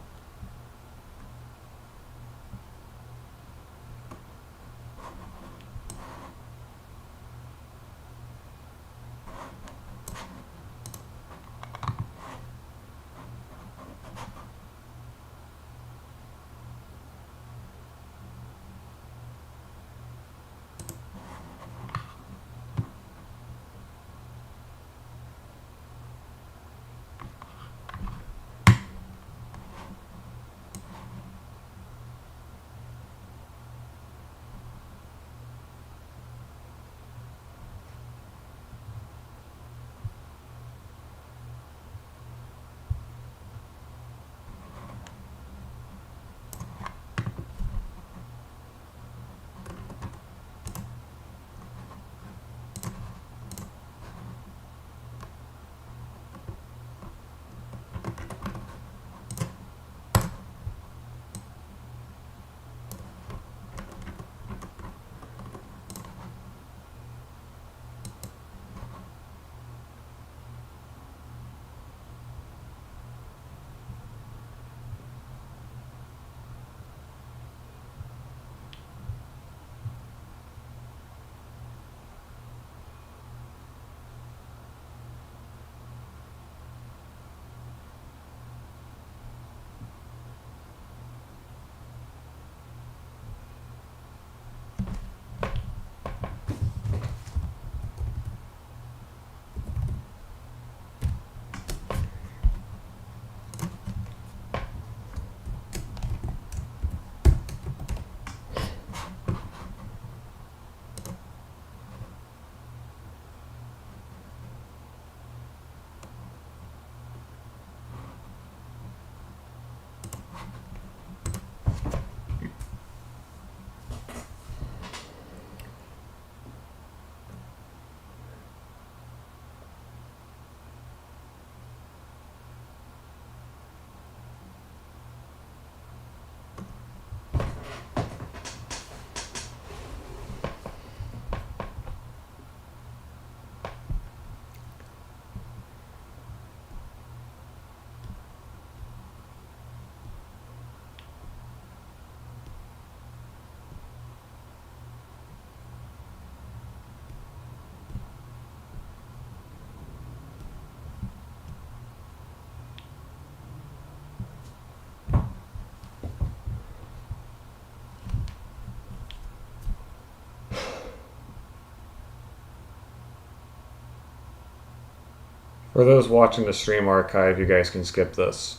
For those watching the stream archive, you guys can skip this.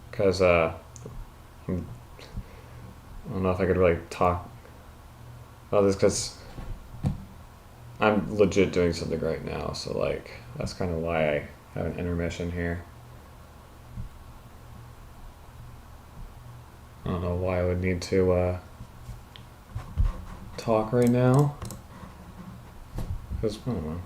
Because, I don't know if I could really talk about this because I'm legit doing something right now. So, like, that's kind of why I have an intermission here. I don't know why I would need to talk right now. Because, I don't know.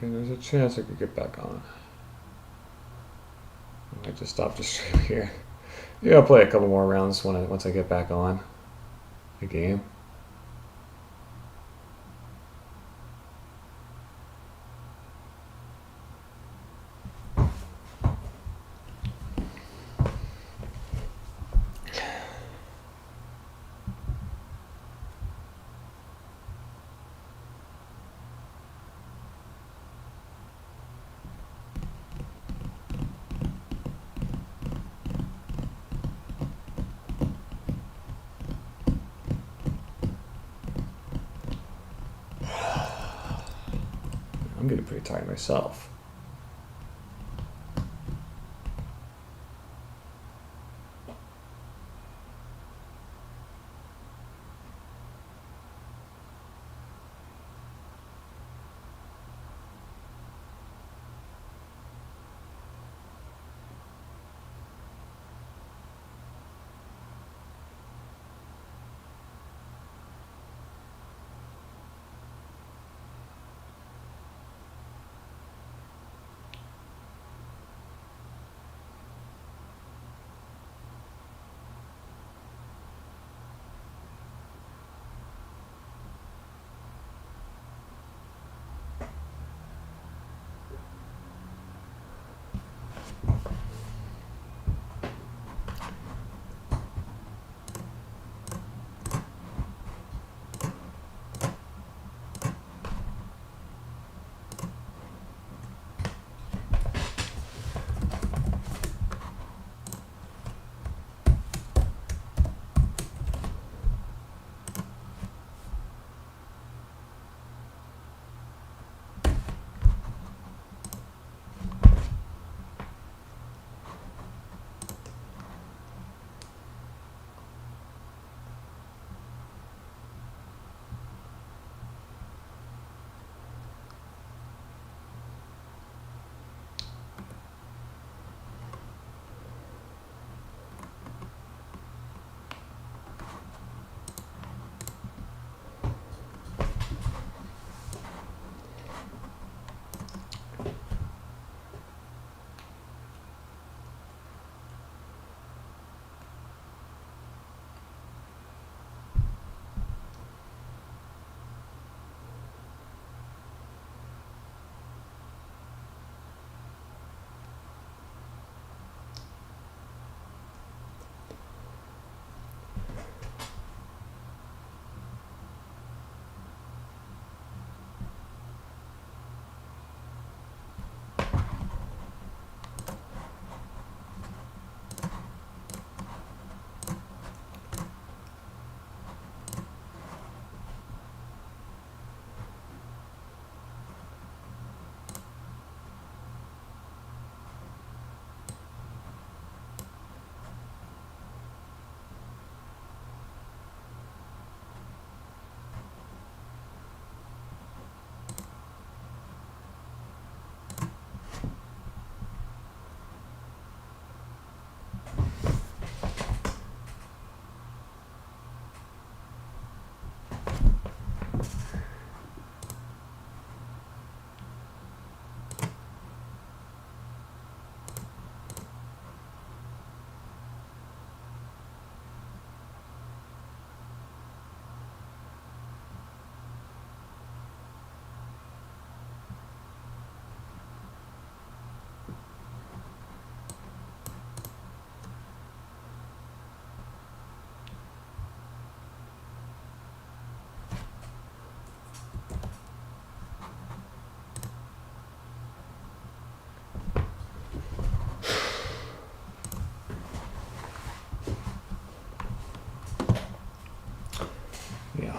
There's a chance I could get back on. I might just stop the stream here. Yeah, I'll play a couple more rounds once I get back on the game. I'm getting pretty tired myself.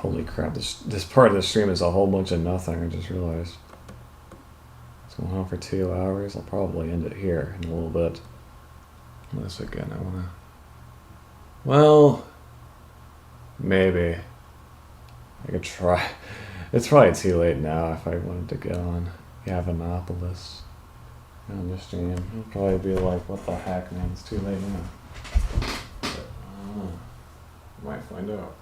Holy crap, this part of the stream is a whole bunch of nothing, I just realized. It's going on for 2 hours. I'll probably end it here in a little bit. Unless, again, I want to... Well... Maybe. I could try. It's probably too late now if I wanted to get on Gamemaster on the stream. It'll probably be like, what the heck, man, it's too late now. But, I don't know. Might find out.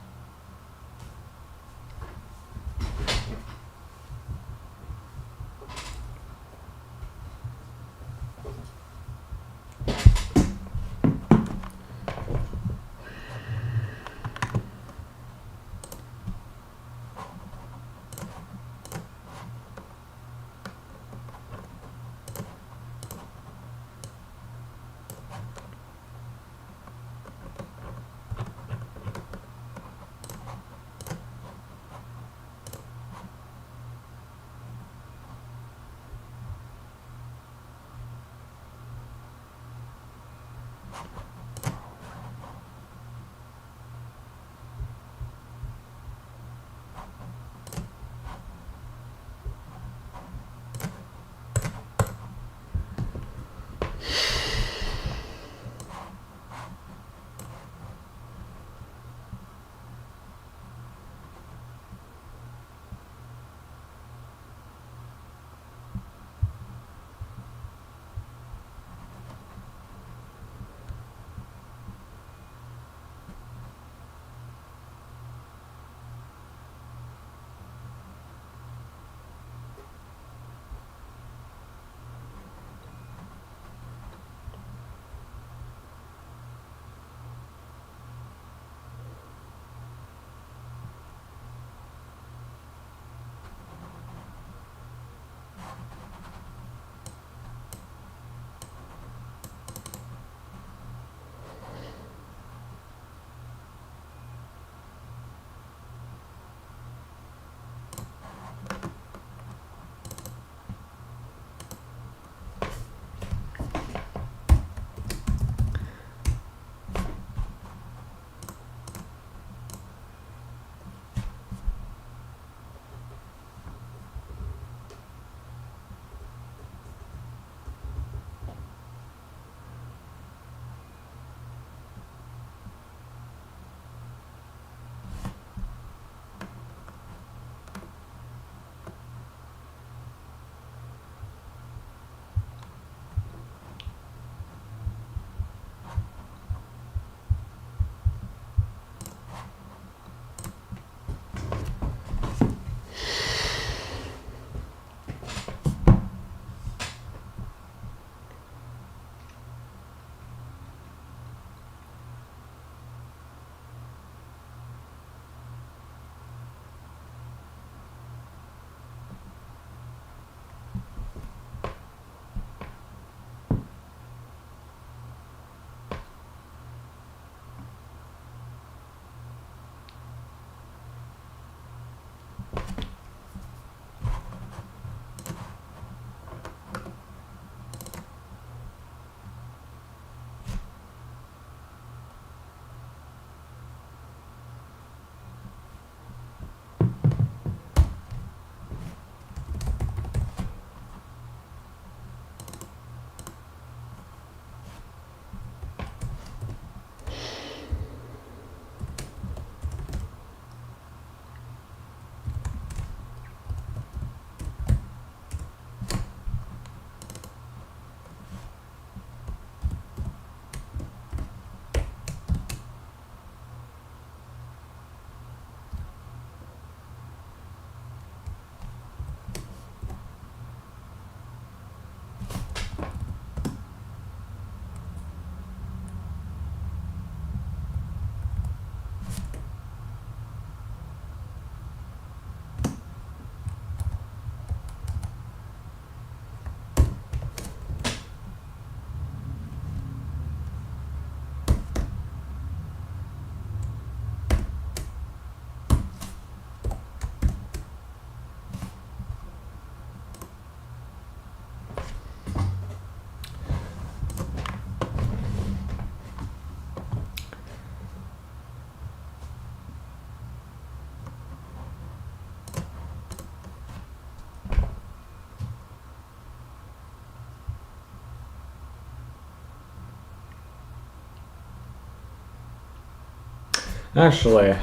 Actually,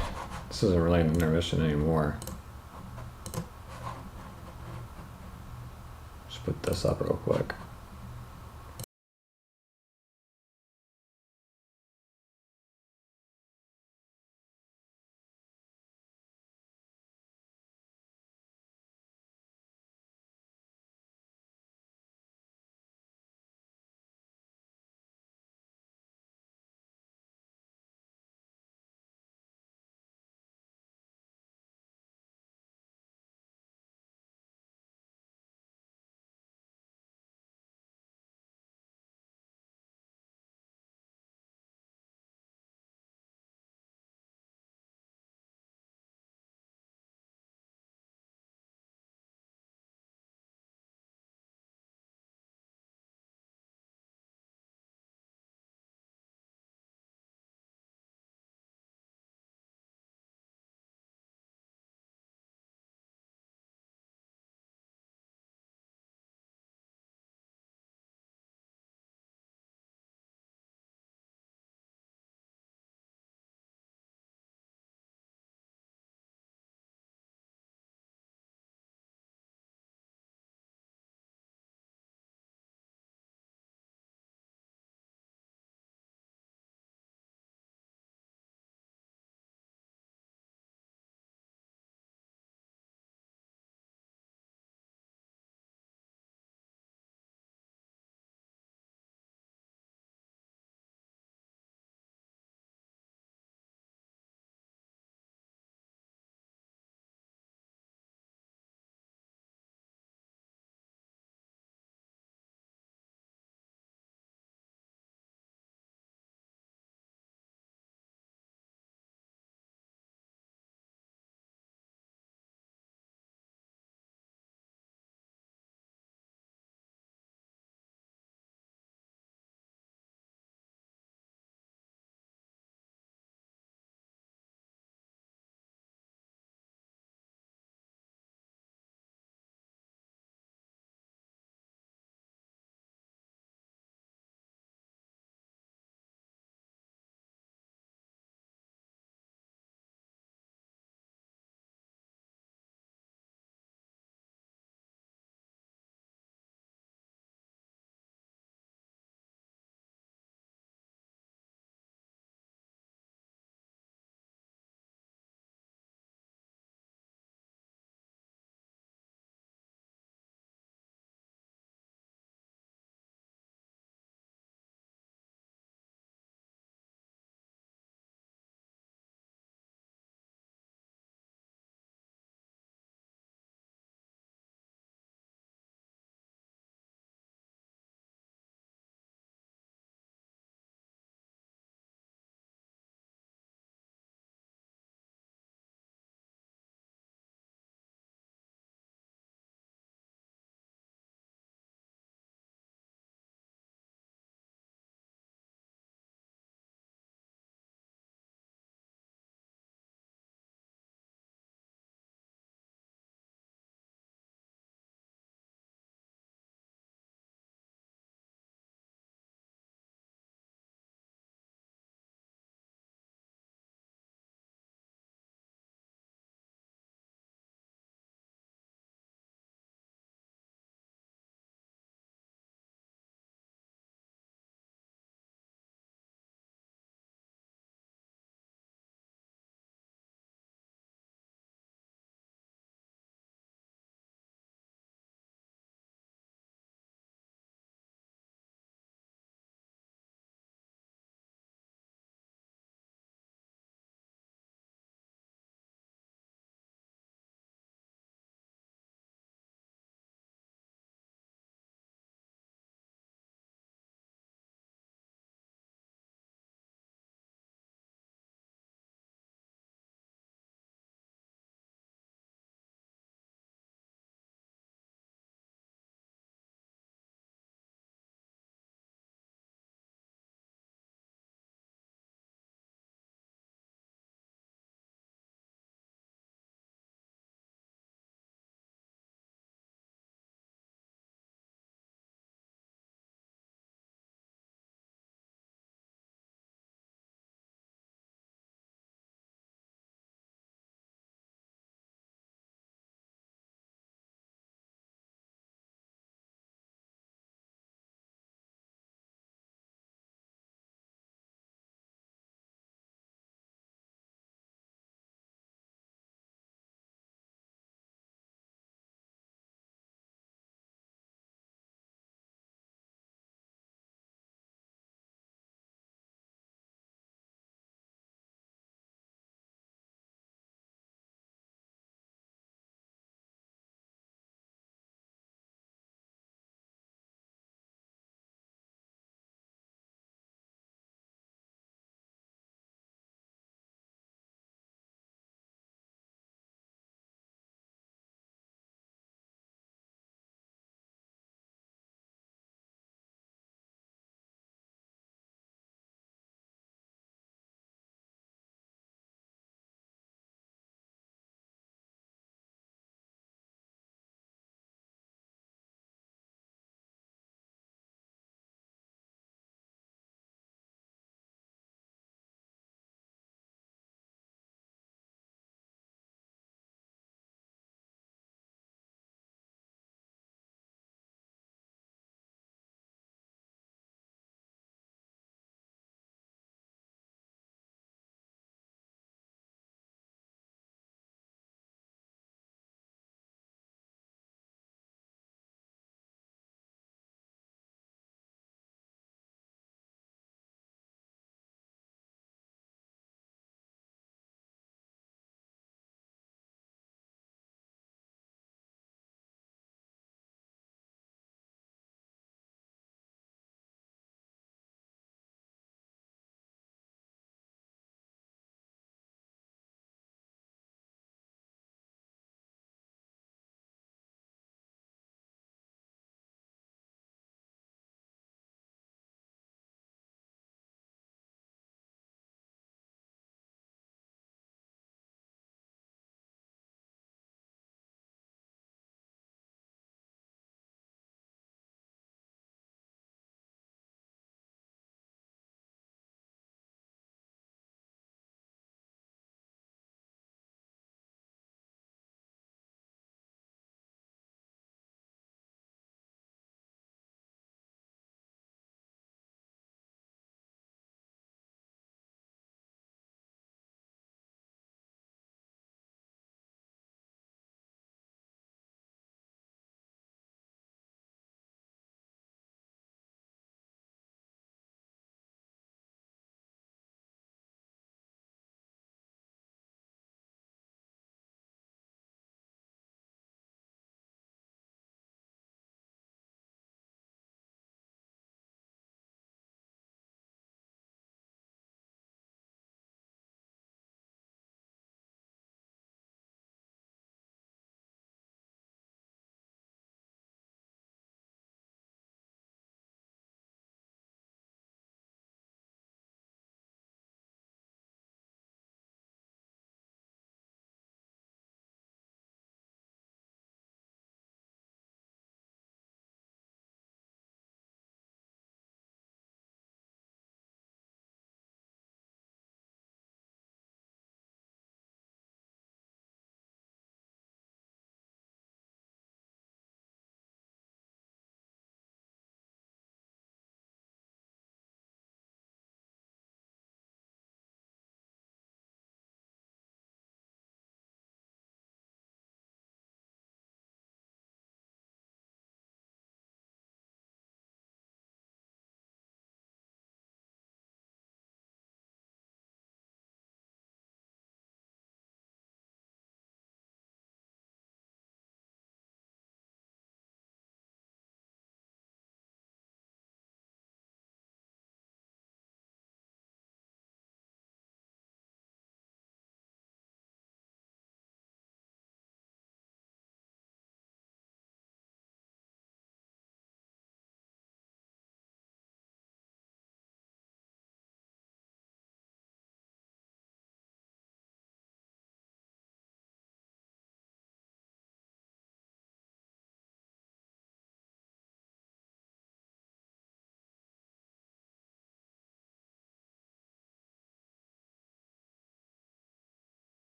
this isn't really an intermission anymore. Just put this up real quick.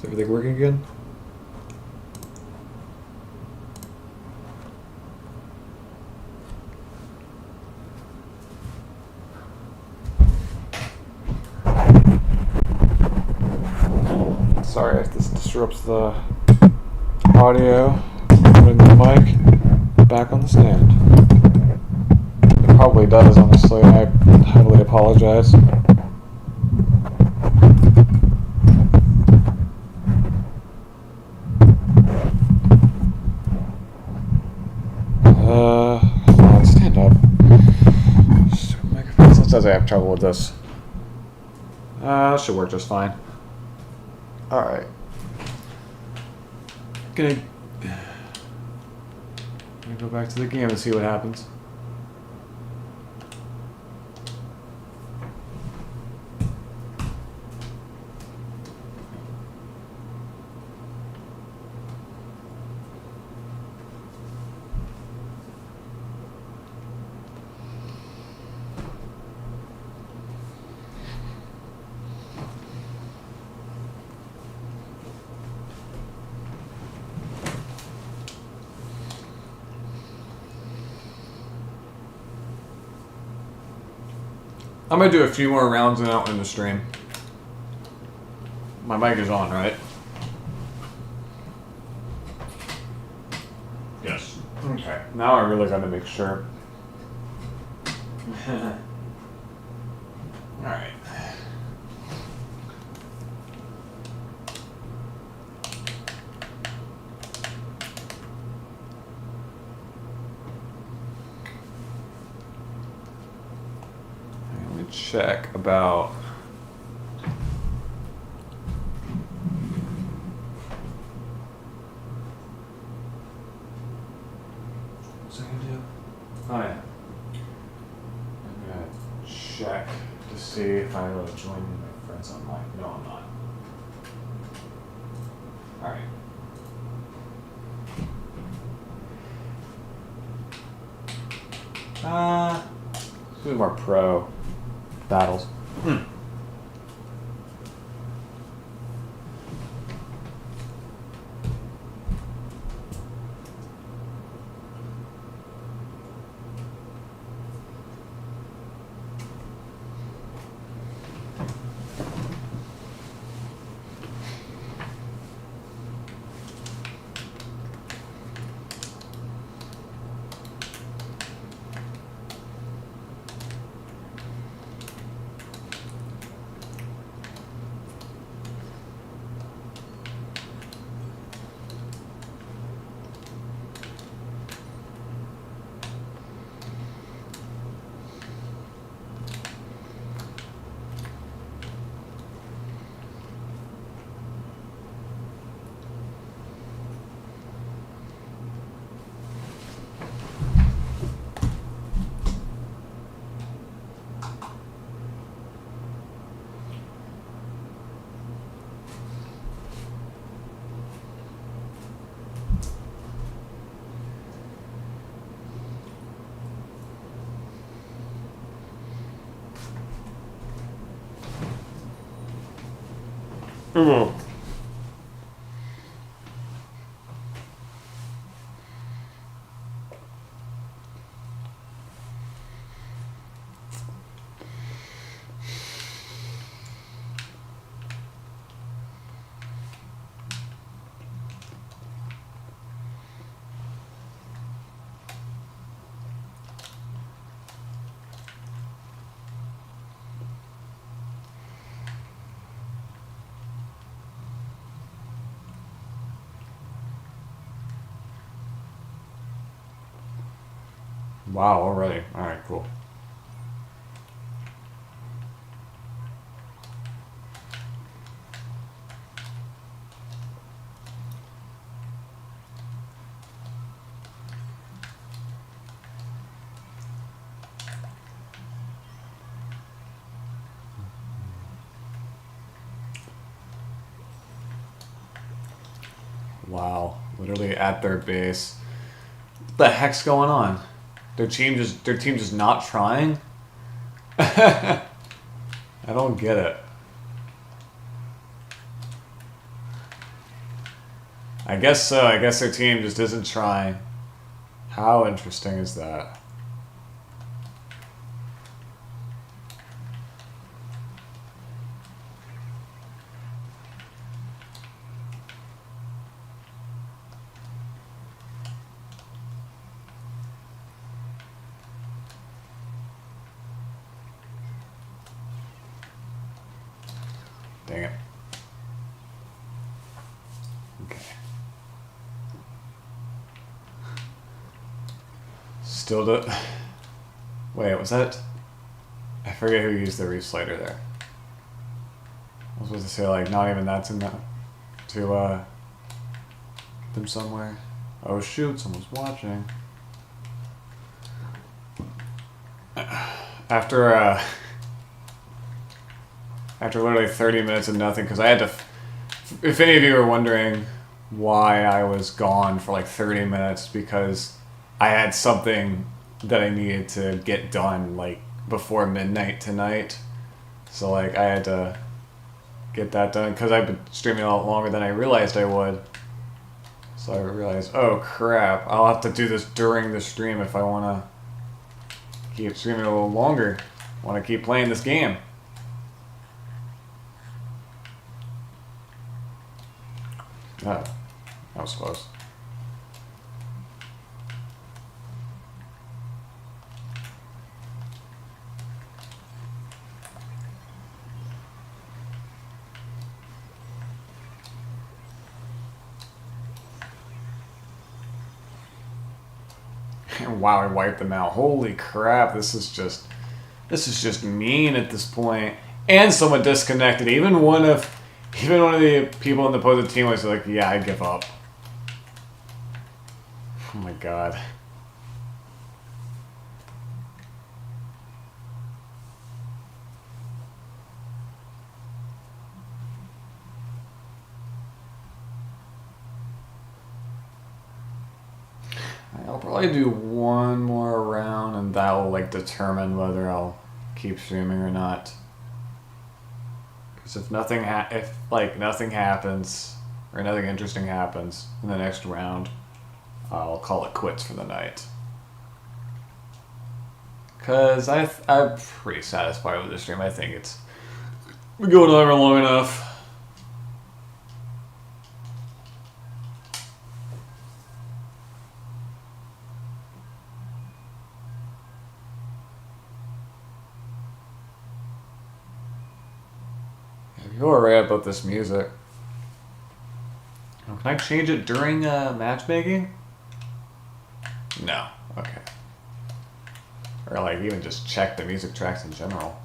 Is everything working again? Sorry if this disrupts the audio. Putting the mic back on the stand. It probably does, honestly. I heavily apologize. Hold on, stand up. It says I have trouble with this. Should work just fine. Alright. Gonna go back to the game and see what happens. I'm gonna do a few more rounds and out in the stream. My mic is on, right? Yes. Okay. Now I really gotta make sure. Alright. Check about what's I gonna do? Oh yeah. I'm gonna check to see if I'm able to join my friends online. No, I'm not. Alright. Let's do more pro battles. Wow, already. Alright, cool. Wow, literally at their base. What the heck's going on? Their team just not trying? I don't get it. I guess so. I guess their team just isn't trying. How interesting is that? Dang it. Okay. Still do. Wait, was that? I forget who used the reslider there. I was supposed to say, like, not even that's enough to get them somewhere. Oh shoot, someone's watching. After literally 30 minutes of nothing, because I had to. If any of you were wondering why I was gone for like 30 minutes, because I had something that I needed to get done like before midnight tonight. So like I had to get that done because I've been streaming a lot longer than I realized I would. So I realized, oh crap, I'll have to do this during the stream if I want to keep streaming a little longer. I want to keep playing this game. Ah, that was close. Wow, I wiped them out. Holy crap, this is just mean at this point. And someone disconnected. Even one of the people in the opposing team was like, yeah, I give up. Oh my god. I'll probably do one more round and that will like determine whether I'll keep streaming or not. Because if nothing happens or nothing interesting happens in the next round, I'll call it quits for the night. Because I'm pretty satisfied with this stream. I think it's been going on for long enough. You're right about this music. Oh, can I change it during matchmaking? No. Okay. Or like even just check the music tracks in general.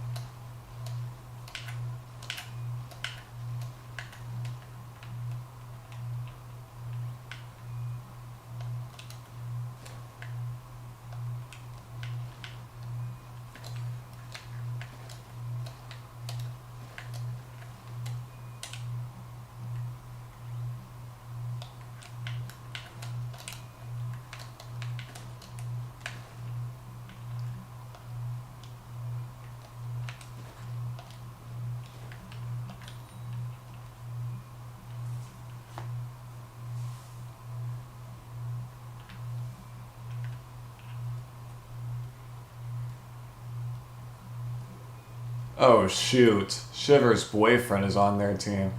Oh shoot, Shiver's boyfriend is on their team.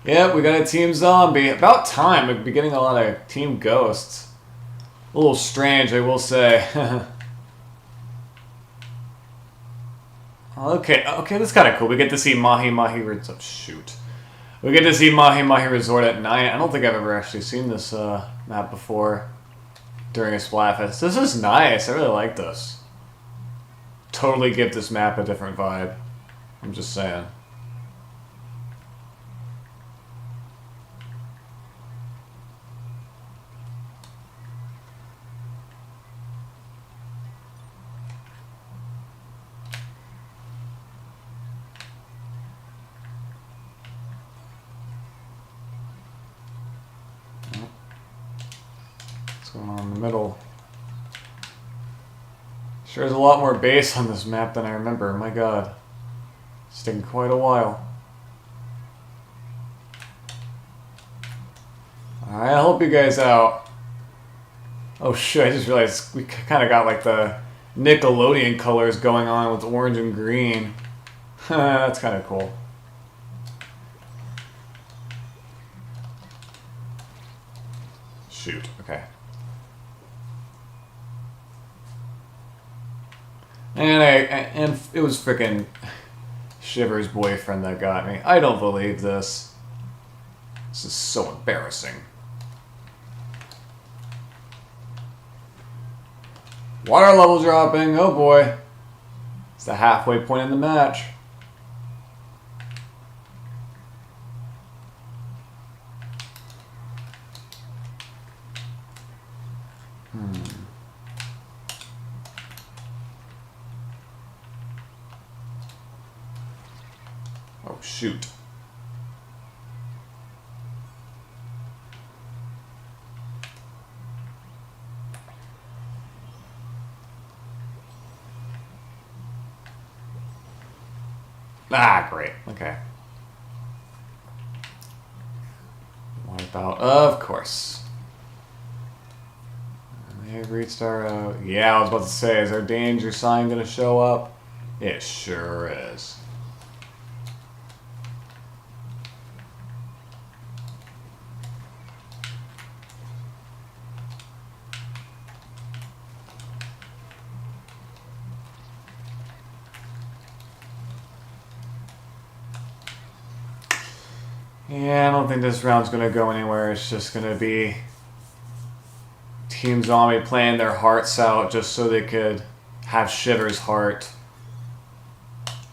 Yep, we got a team zombie. About time, we'd be getting a lot of team ghosts. A little strange, I will say. Okay, that's kind of cool. We get to see Mahi Mahi Resort. Oh, shoot. We get to see Mahi Mahi Resort at night. I don't think I've ever actually seen this map before during a Splatfest. This is nice. I really like this. Totally give this map a different vibe. I'm just saying. What's going on in the middle? Sure, there's a lot more base on this map than I remember. My god. It's taken quite a while. Alright, I'll help you guys out. Oh shit, I just realized we kind of got like the Nickelodeon colors going on with orange and green. That's kind of cool. Shoot, okay. And it was frickin' Shiver's boyfriend that got me. I don't believe this. This is so embarrassing. Water level dropping, oh boy. It's the halfway point in the match. Oh shoot. Ah, great. Okay. Wipe out, of course. They've reached our... yeah, I was about to say, is our danger sign going to show up? It sure is. Yeah, I don't think this round's going to go anywhere. It's just going to be Team Zombie playing their hearts out just so they could have Shiver's heart.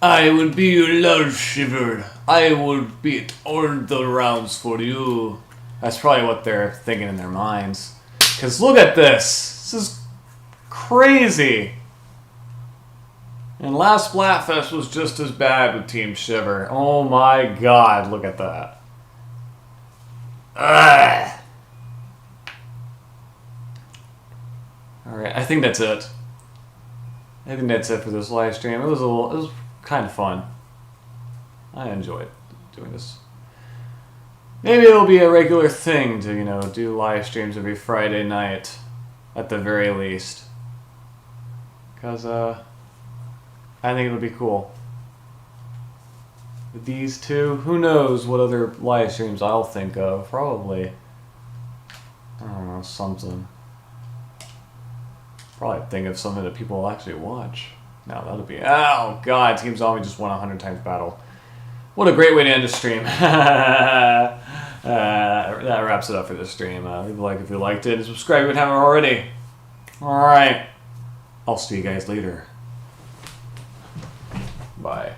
I will be your love, Shiver. I will beat all the rounds for you. That's probably what they're thinking in their minds. Because look at this. This is crazy. And last Splatfest was just as bad with Team Shiver. Oh my god, look at that. Ugh. Alright, I think that's it. I think that's it for this live stream. It was kind of fun. I enjoyed doing this. Maybe it'll be a regular thing to, you know, do live streams every Friday night, at the very least. Because, I think it'll be cool. With these two, who knows what other live streams I'll think of. Probably, I don't know, something. Probably think of something that people will actually watch. No, that'll be... oh, God, Team Zombie just won 100 times battle. What a great way to end a stream. That wraps it up for this stream. Leave a like if you liked it, and subscribe if you haven't already. Alright. I'll see you guys later. Bye.